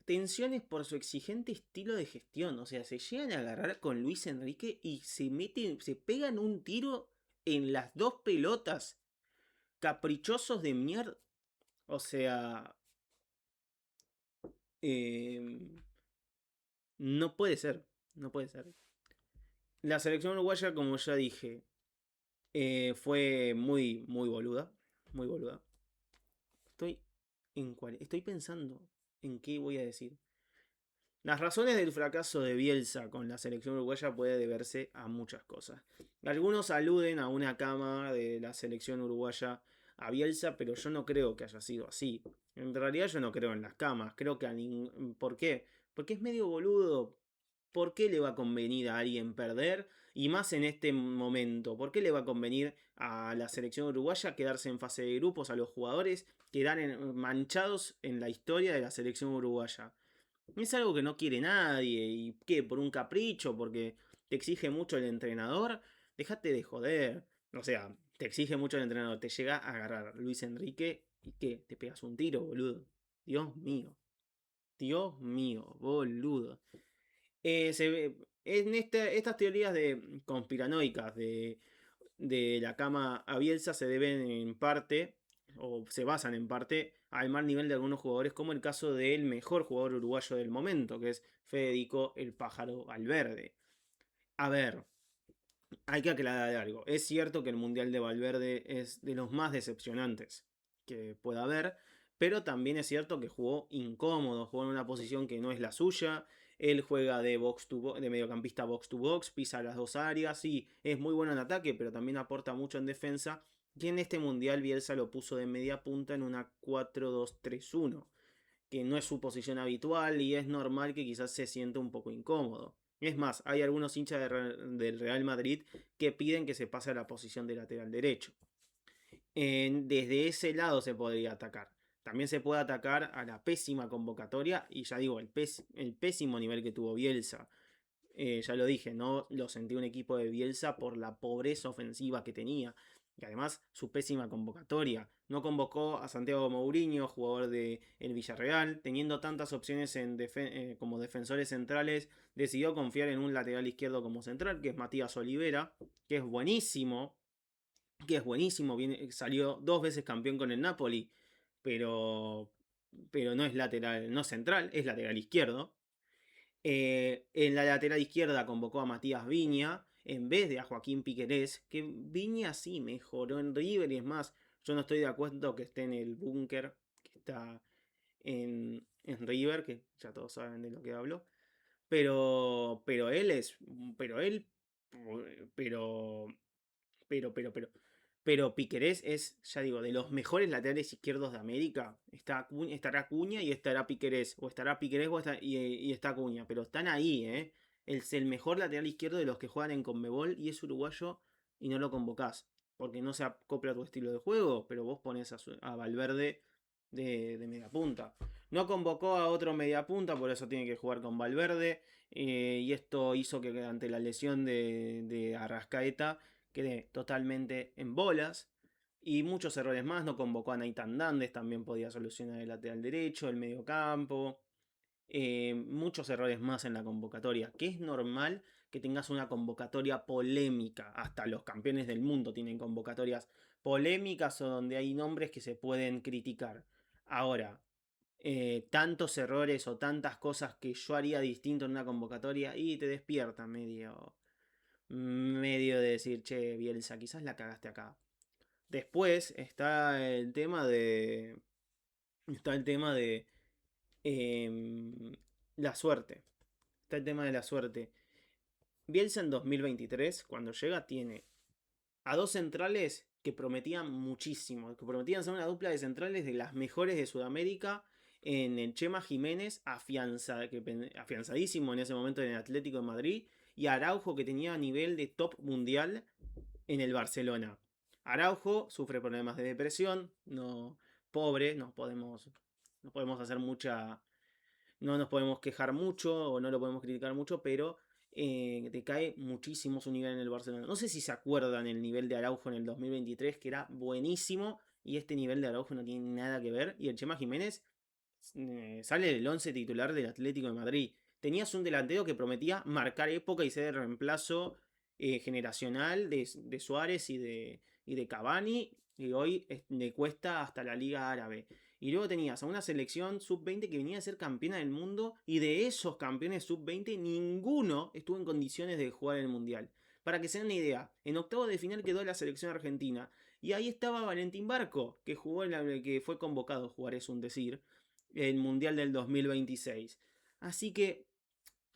tensiones por su exigente estilo de gestión. O sea, se llegan a agarrar con Luis Enrique y se pegan un tiro en las dos pelotas. Caprichosos de mierda. O sea, eh, no puede ser. No puede ser. La selección uruguaya, como ya dije, fue muy, muy boluda. Muy boluda. Estoy, estoy pensando en qué voy a decir. Las razones del fracaso de Bielsa con la selección uruguaya puede deberse a muchas cosas. Algunos aluden a una cama de la selección uruguaya a Bielsa, pero yo no creo que haya sido así. En realidad yo no creo en las camas, creo que a ningún... ¿Por qué? Porque es medio boludo. ¿Por qué le va a convenir a alguien perder? Y más en este momento, ¿por qué le va a convenir a la selección uruguaya quedarse en fase de grupos, a los jugadores quedar manchados en la historia de la selección uruguaya? Es algo que no quiere nadie. ¿Y qué? ¿Por un capricho? ¿Porque te exige mucho el entrenador? Déjate de joder. O sea, te exige mucho el entrenador. Te llega a agarrar Luis Enrique y ¿qué? Te pegas un tiro, boludo. Dios mío. Dios mío, boludo. En estas teorías de conspiranoicas de la cama a Bielsa se deben en parte, o se basan en parte, al mal nivel de algunos jugadores, como el caso del mejor jugador uruguayo del momento, que es Federico el Pájaro Valverde. A ver, hay que aclarar algo. Es cierto que el Mundial de Valverde es de los más decepcionantes que pueda haber, pero también es cierto que jugó incómodo, jugó en una posición que no es la suya. Él juega de de mediocampista box to box, pisa las dos áreas, sí, es muy bueno en ataque, pero también aporta mucho en defensa. Y en este Mundial Bielsa lo puso de media punta en una 4-2-3-1, que no es su posición habitual y es normal que quizás se sienta un poco incómodo. Es más, hay algunos hinchas del Real Madrid que piden que se pase a la posición de lateral derecho. Desde ese lado se podría atacar. También se puede atacar a la pésima convocatoria y ya digo, el pésimo nivel que tuvo Bielsa. Ya lo dije, no lo sentí un equipo de Bielsa por la pobreza ofensiva que tenía. Y además su pésima convocatoria. No convocó a Santiago Mourinho, jugador de el Villarreal. Teniendo tantas opciones como defensores centrales, decidió confiar en un lateral izquierdo como central, que es Matías Olivera, que es buenísimo. Salió dos veces campeón con el Napoli, pero, pero no es lateral, no central, es lateral izquierdo. En la lateral izquierda convocó a Matías Viña en vez de a Joaquín Piquerés, que Viña sí mejoró en River y es más, yo no estoy de acuerdo que esté en el búnker que está en River, que ya todos saben de lo que hablo, pero él es, pero él, pero, pero Piquerés es, ya digo, de los mejores laterales izquierdos de América. Estará Cuña y estará Piquerés. O estará Piquerés y está Cuña. Pero están ahí, ¿eh? Es el mejor lateral izquierdo de los que juegan en Conmebol y es uruguayo y no lo convocás. Porque no se acopla a tu estilo de juego, pero vos pones a Valverde de media punta. No convocó a otro media punta, por eso tiene que jugar con Valverde. Y esto hizo que ante la lesión de Arrascaeta quedé totalmente en bolas. Y muchos errores más. No convocó a Nathan Dandes, también podía solucionar el lateral derecho, el medio campo. Muchos errores más en la convocatoria. Que es normal que tengas una convocatoria polémica. Hasta los campeones del mundo tienen convocatorias polémicas o donde hay nombres que se pueden criticar. Ahora, tantos errores o tantas cosas que yo haría distinto en una convocatoria y te despierta medio de decir, che, Bielsa, quizás la cagaste acá. Después está el tema de... Está el tema de la suerte. Está el tema de la suerte. Bielsa en 2023, cuando llega, tiene a dos centrales que prometían muchísimo, que prometían ser una dupla de centrales de las mejores de Sudamérica, en el Chema Jiménez, afianzadísimo en ese momento en el Atlético de Madrid, y Araujo, que tenía nivel de top mundial en el Barcelona. Araujo sufre problemas de depresión, no, pobre, no podemos hacer mucha, no nos podemos quejar mucho o no lo podemos criticar mucho, pero decae muchísimo su nivel en el Barcelona. No sé si se acuerdan el nivel de Araujo en el 2023, que era buenísimo, y este nivel de Araujo no tiene nada que ver. Y el Chema Jiménez sale del 11 titular del Atlético de Madrid. Tenías un delantero que prometía marcar época y ser el reemplazo generacional de Suárez y de Cavani, y hoy le cuesta hasta la Liga Árabe. Y luego tenías a una selección sub-20 que venía a ser campeona del mundo, y de esos campeones sub-20 ninguno estuvo en condiciones de jugar el Mundial. Para que se den una idea, en octavos de final quedó la selección argentina. Y ahí estaba Valentín Barco, que que fue convocado a jugar, es un decir, el Mundial del 2026. Así que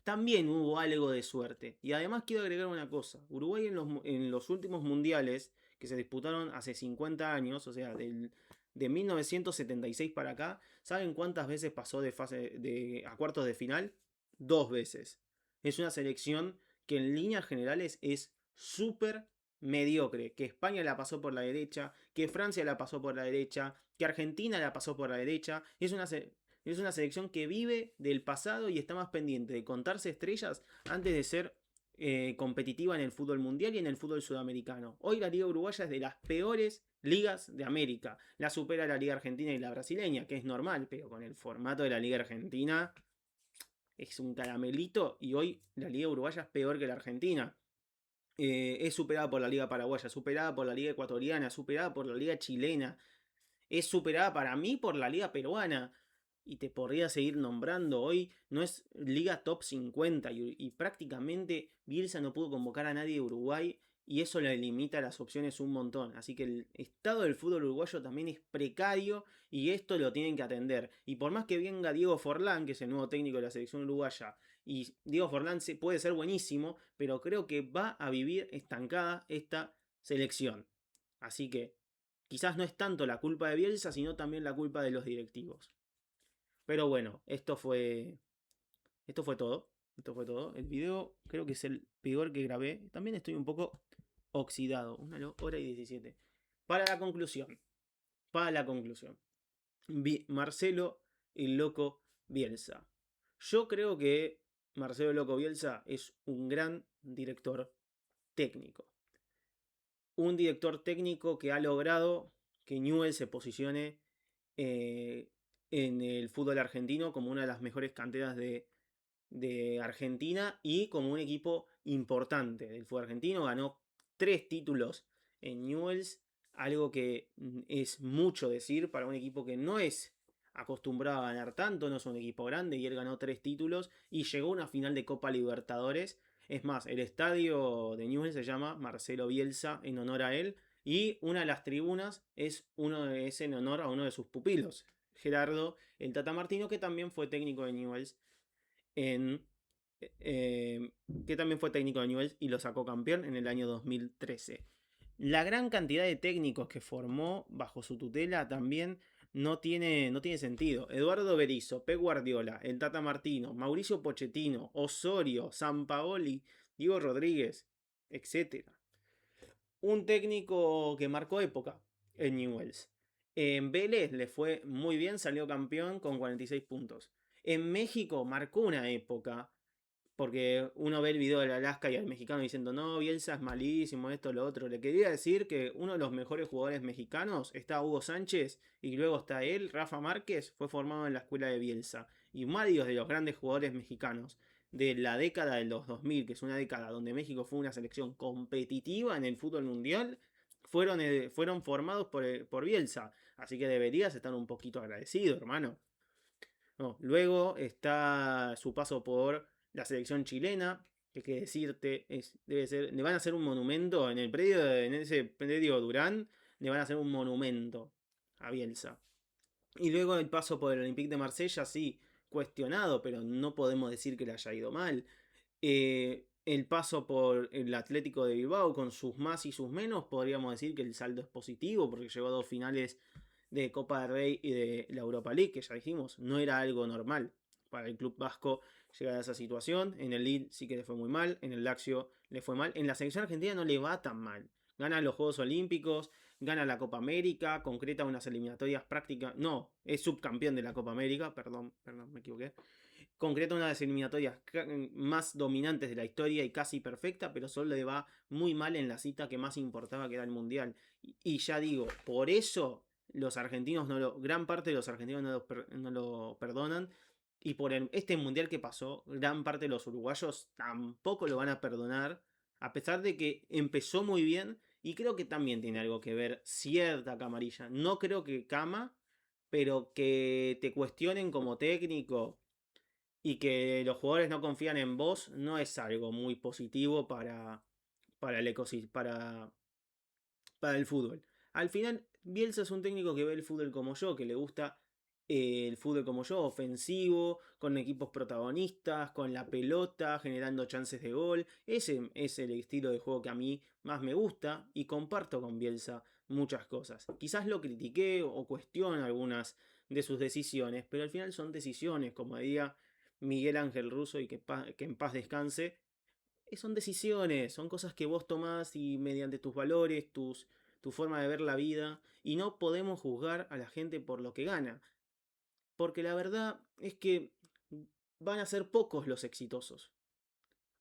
también hubo algo de suerte. Y además quiero agregar una cosa. Uruguay en los últimos mundiales que se disputaron hace 50 años, o sea, de 1976 para acá, ¿saben cuántas veces pasó a cuartos de final? 2 veces. Es una selección que en líneas generales es súper mediocre. Que España la pasó por la derecha, que Francia la pasó por la derecha, que Argentina la pasó por la derecha. Es una selección que vive del pasado y está más pendiente de contarse estrellas antes de ser competitiva en el fútbol mundial y en el fútbol sudamericano. Hoy la Liga Uruguaya es de las peores ligas de América. La supera la Liga Argentina y la brasileña, que es normal, pero con el formato de la Liga Argentina es un caramelito, y hoy la Liga Uruguaya es peor que la Argentina. Es superada por la Liga Paraguaya, superada por la Liga Ecuatoriana, superada por la Liga Chilena, es superada para mí por la Liga Peruana. Y te podría seguir nombrando. Hoy no es Liga Top 50 y prácticamente Bielsa no pudo convocar a nadie de Uruguay, y eso le limita las opciones un montón. Así que el estado del fútbol uruguayo también es precario, y esto lo tienen que atender. Y por más que venga Diego Forlán, que es el nuevo técnico de la selección uruguaya, y Diego Forlán puede ser buenísimo, pero creo que va a vivir estancada esta selección. Así que quizás no es tanto la culpa de Bielsa, sino también la culpa de los directivos. Pero bueno, esto fue todo. Esto fue todo. El video creo que es el peor que grabé. También estoy un poco oxidado. 1 hora y 17. Para la conclusión. Para la conclusión. Marcelo el Loco Bielsa. Yo creo que Marcelo el Loco Bielsa es un gran director técnico. Un director técnico que ha logrado que Newell se posicione en el fútbol argentino como una de las mejores canteras de Argentina, y como un equipo importante del fútbol argentino. Ganó 3 títulos en Newell's, algo que es mucho decir para un equipo que no es acostumbrado a ganar tanto, no es un equipo grande, y él ganó 3 títulos y llegó a una final de Copa Libertadores. Es más, el estadio de Newell's se llama Marcelo Bielsa en honor a él, y una de las tribunas es en honor a uno de sus pupilos, Gerardo el Tata Martino, que también fue técnico de Newell's en que también fue técnico de Newell's y lo sacó campeón en el año 2013. La gran cantidad de técnicos que formó bajo su tutela también no tiene sentido. Eduardo Berizzo, Pep Guardiola, el Tata Martino, Mauricio Pochettino, Osorio, Sampaoli, Diego Rodríguez, etc. Un técnico que marcó época en Newell's. En Vélez le fue muy bien, salió campeón con 46 puntos. En México marcó una época, porque uno ve el video del Alaska y al mexicano diciendo, no, Bielsa es malísimo, esto, lo otro. Le quería decir que uno de los mejores jugadores mexicanos está Hugo Sánchez, y luego está él, Rafa Márquez, fue formado en la escuela de Bielsa. Y varios de los grandes jugadores mexicanos de la década de los 2000, que es una década donde México fue una selección competitiva en el fútbol mundial, fueron formados por Bielsa. Así que deberías estar un poquito agradecido, hermano. No, luego está su paso por la selección chilena, que hay que decirte, debe ser, le van a hacer un monumento en el predio, en ese predio Durán, le van a hacer un monumento a Bielsa. Y luego el paso por el Olympique de Marsella, sí, cuestionado, pero no podemos decir que le haya ido mal. El paso por el Atlético de Bilbao, con sus más y sus menos, podríamos decir que el saldo es positivo, porque llegó a 2 finales de Copa del Rey y de la Europa League, que ya dijimos, no era algo normal para el club vasco llegar a esa situación. En el Lille sí que le fue muy mal, en el Lazio le fue mal, en la selección argentina no le va tan mal. Gana los Juegos Olímpicos, gana la Copa América, concreta unas eliminatorias prácticas. No, es subcampeón de la Copa América, perdón, me equivoqué. Concreta una de las eliminatorias más dominantes de la historia y casi perfecta, pero solo le va muy mal en la cita que más importaba, que era el Mundial. Y ya digo, por eso los argentinos gran parte de los argentinos no lo perdonan. Y por este Mundial que pasó, gran parte de los uruguayos tampoco lo van a perdonar. A pesar de que empezó muy bien. Y creo que también tiene algo que ver cierta camarilla. No creo que cama, pero que te cuestionen como técnico y que los jugadores no confían en vos no es algo muy positivo para el ecosistema, para el fútbol. Al final, Bielsa es un técnico que ve el fútbol como yo, que le gusta el fútbol como yo, ofensivo, con equipos protagonistas, con la pelota, generando chances de gol. Ese es el estilo de juego que a mí más me gusta y comparto con Bielsa muchas cosas. Quizás lo critiqué o cuestiono algunas de sus decisiones, pero al final son decisiones, como diría Miguel Ángel Russo y que en paz descanse. Son decisiones, son cosas que vos tomás y mediante tus valores, tu forma de ver la vida, y no podemos juzgar a la gente por lo que gana. Porque la verdad es que van a ser pocos los exitosos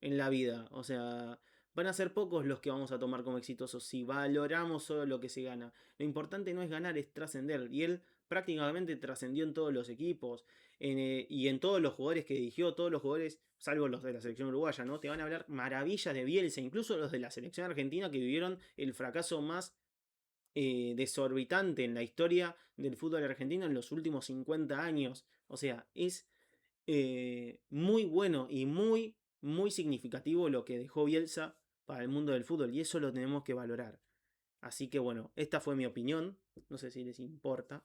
en la vida. O sea, van a ser pocos los que vamos a tomar como exitosos si valoramos solo lo que se gana. Lo importante no es ganar, es trascender. Y él prácticamente trascendió en todos los equipos y en todos los jugadores que dirigió, todos los jugadores, salvo los de la selección uruguaya, ¿no? Te van a hablar maravillas de Bielsa, incluso los de la selección argentina que vivieron el fracaso más desorbitante en la historia del fútbol argentino en los últimos 50 años. O sea, es muy bueno y muy significativo lo que dejó Bielsa para el mundo del fútbol y eso lo tenemos que valorar. Así que bueno, esta fue mi opinión. No sé si les importa.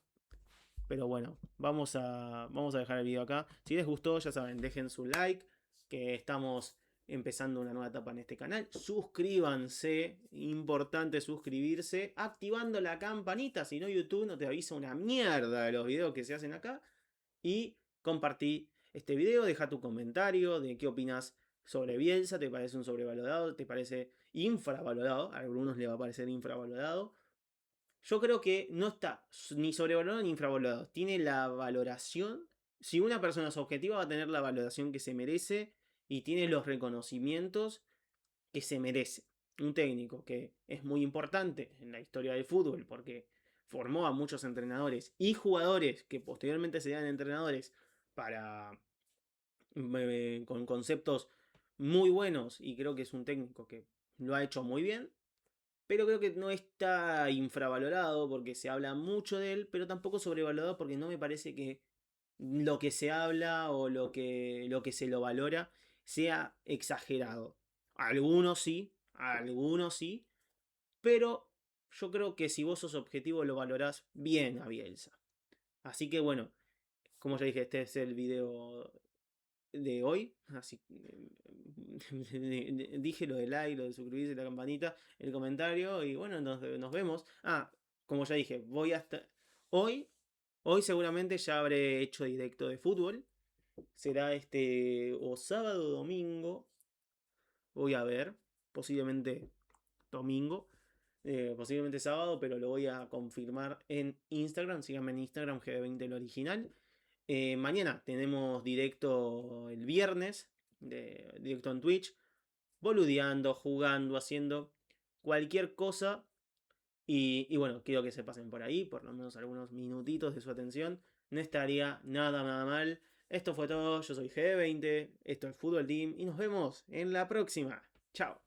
Pero bueno, vamos a dejar el video acá. Si les gustó, ya saben, dejen su like, que estamos empezando una nueva etapa en este canal. Suscríbanse, importante suscribirse, activando la campanita, si no YouTube no te avisa una mierda de los videos que se hacen acá. Y compartí este video, deja tu comentario de qué opinas sobre Bielsa, te parece un sobrevalorado, te parece infravalorado, a algunos le va a parecer infravalorado. Yo creo que no está ni sobrevalorado ni infravalorado. Tiene la valoración. Si una persona es objetiva, va a tener la valoración que se merece y tiene los reconocimientos que se merece. Un técnico que es muy importante en la historia del fútbol porque formó a muchos entrenadores y jugadores que posteriormente serían entrenadores para con conceptos muy buenos y creo que es un técnico que lo ha hecho muy bien, pero creo que no está infravalorado porque se habla mucho de él, pero tampoco sobrevalorado porque no me parece que lo que se habla o lo que se lo valora sea exagerado. Algunos sí, pero yo creo que si vos sos objetivo lo valorás bien a Bielsa. Así que bueno, como ya dije, este es el video de hoy. Así dije lo de like, lo de suscribirse, la campanita, el comentario y bueno, nos vemos. Ah, como ya dije, voy hasta hoy. Hoy seguramente ya habré hecho directo de fútbol. Será o sábado o domingo. Voy a ver. Posiblemente domingo. Posiblemente sábado, pero lo voy a confirmar en Instagram. Síganme en Instagram, GB20 el original. Mañana tenemos directo el viernes, directo en Twitch, boludeando, jugando, haciendo cualquier cosa. Y bueno, quiero que se pasen por ahí, por lo menos algunos minutitos de su atención. No estaría nada mal. Esto fue todo, yo soy G20, esto es Fútbol Team y nos vemos en la próxima. Chao.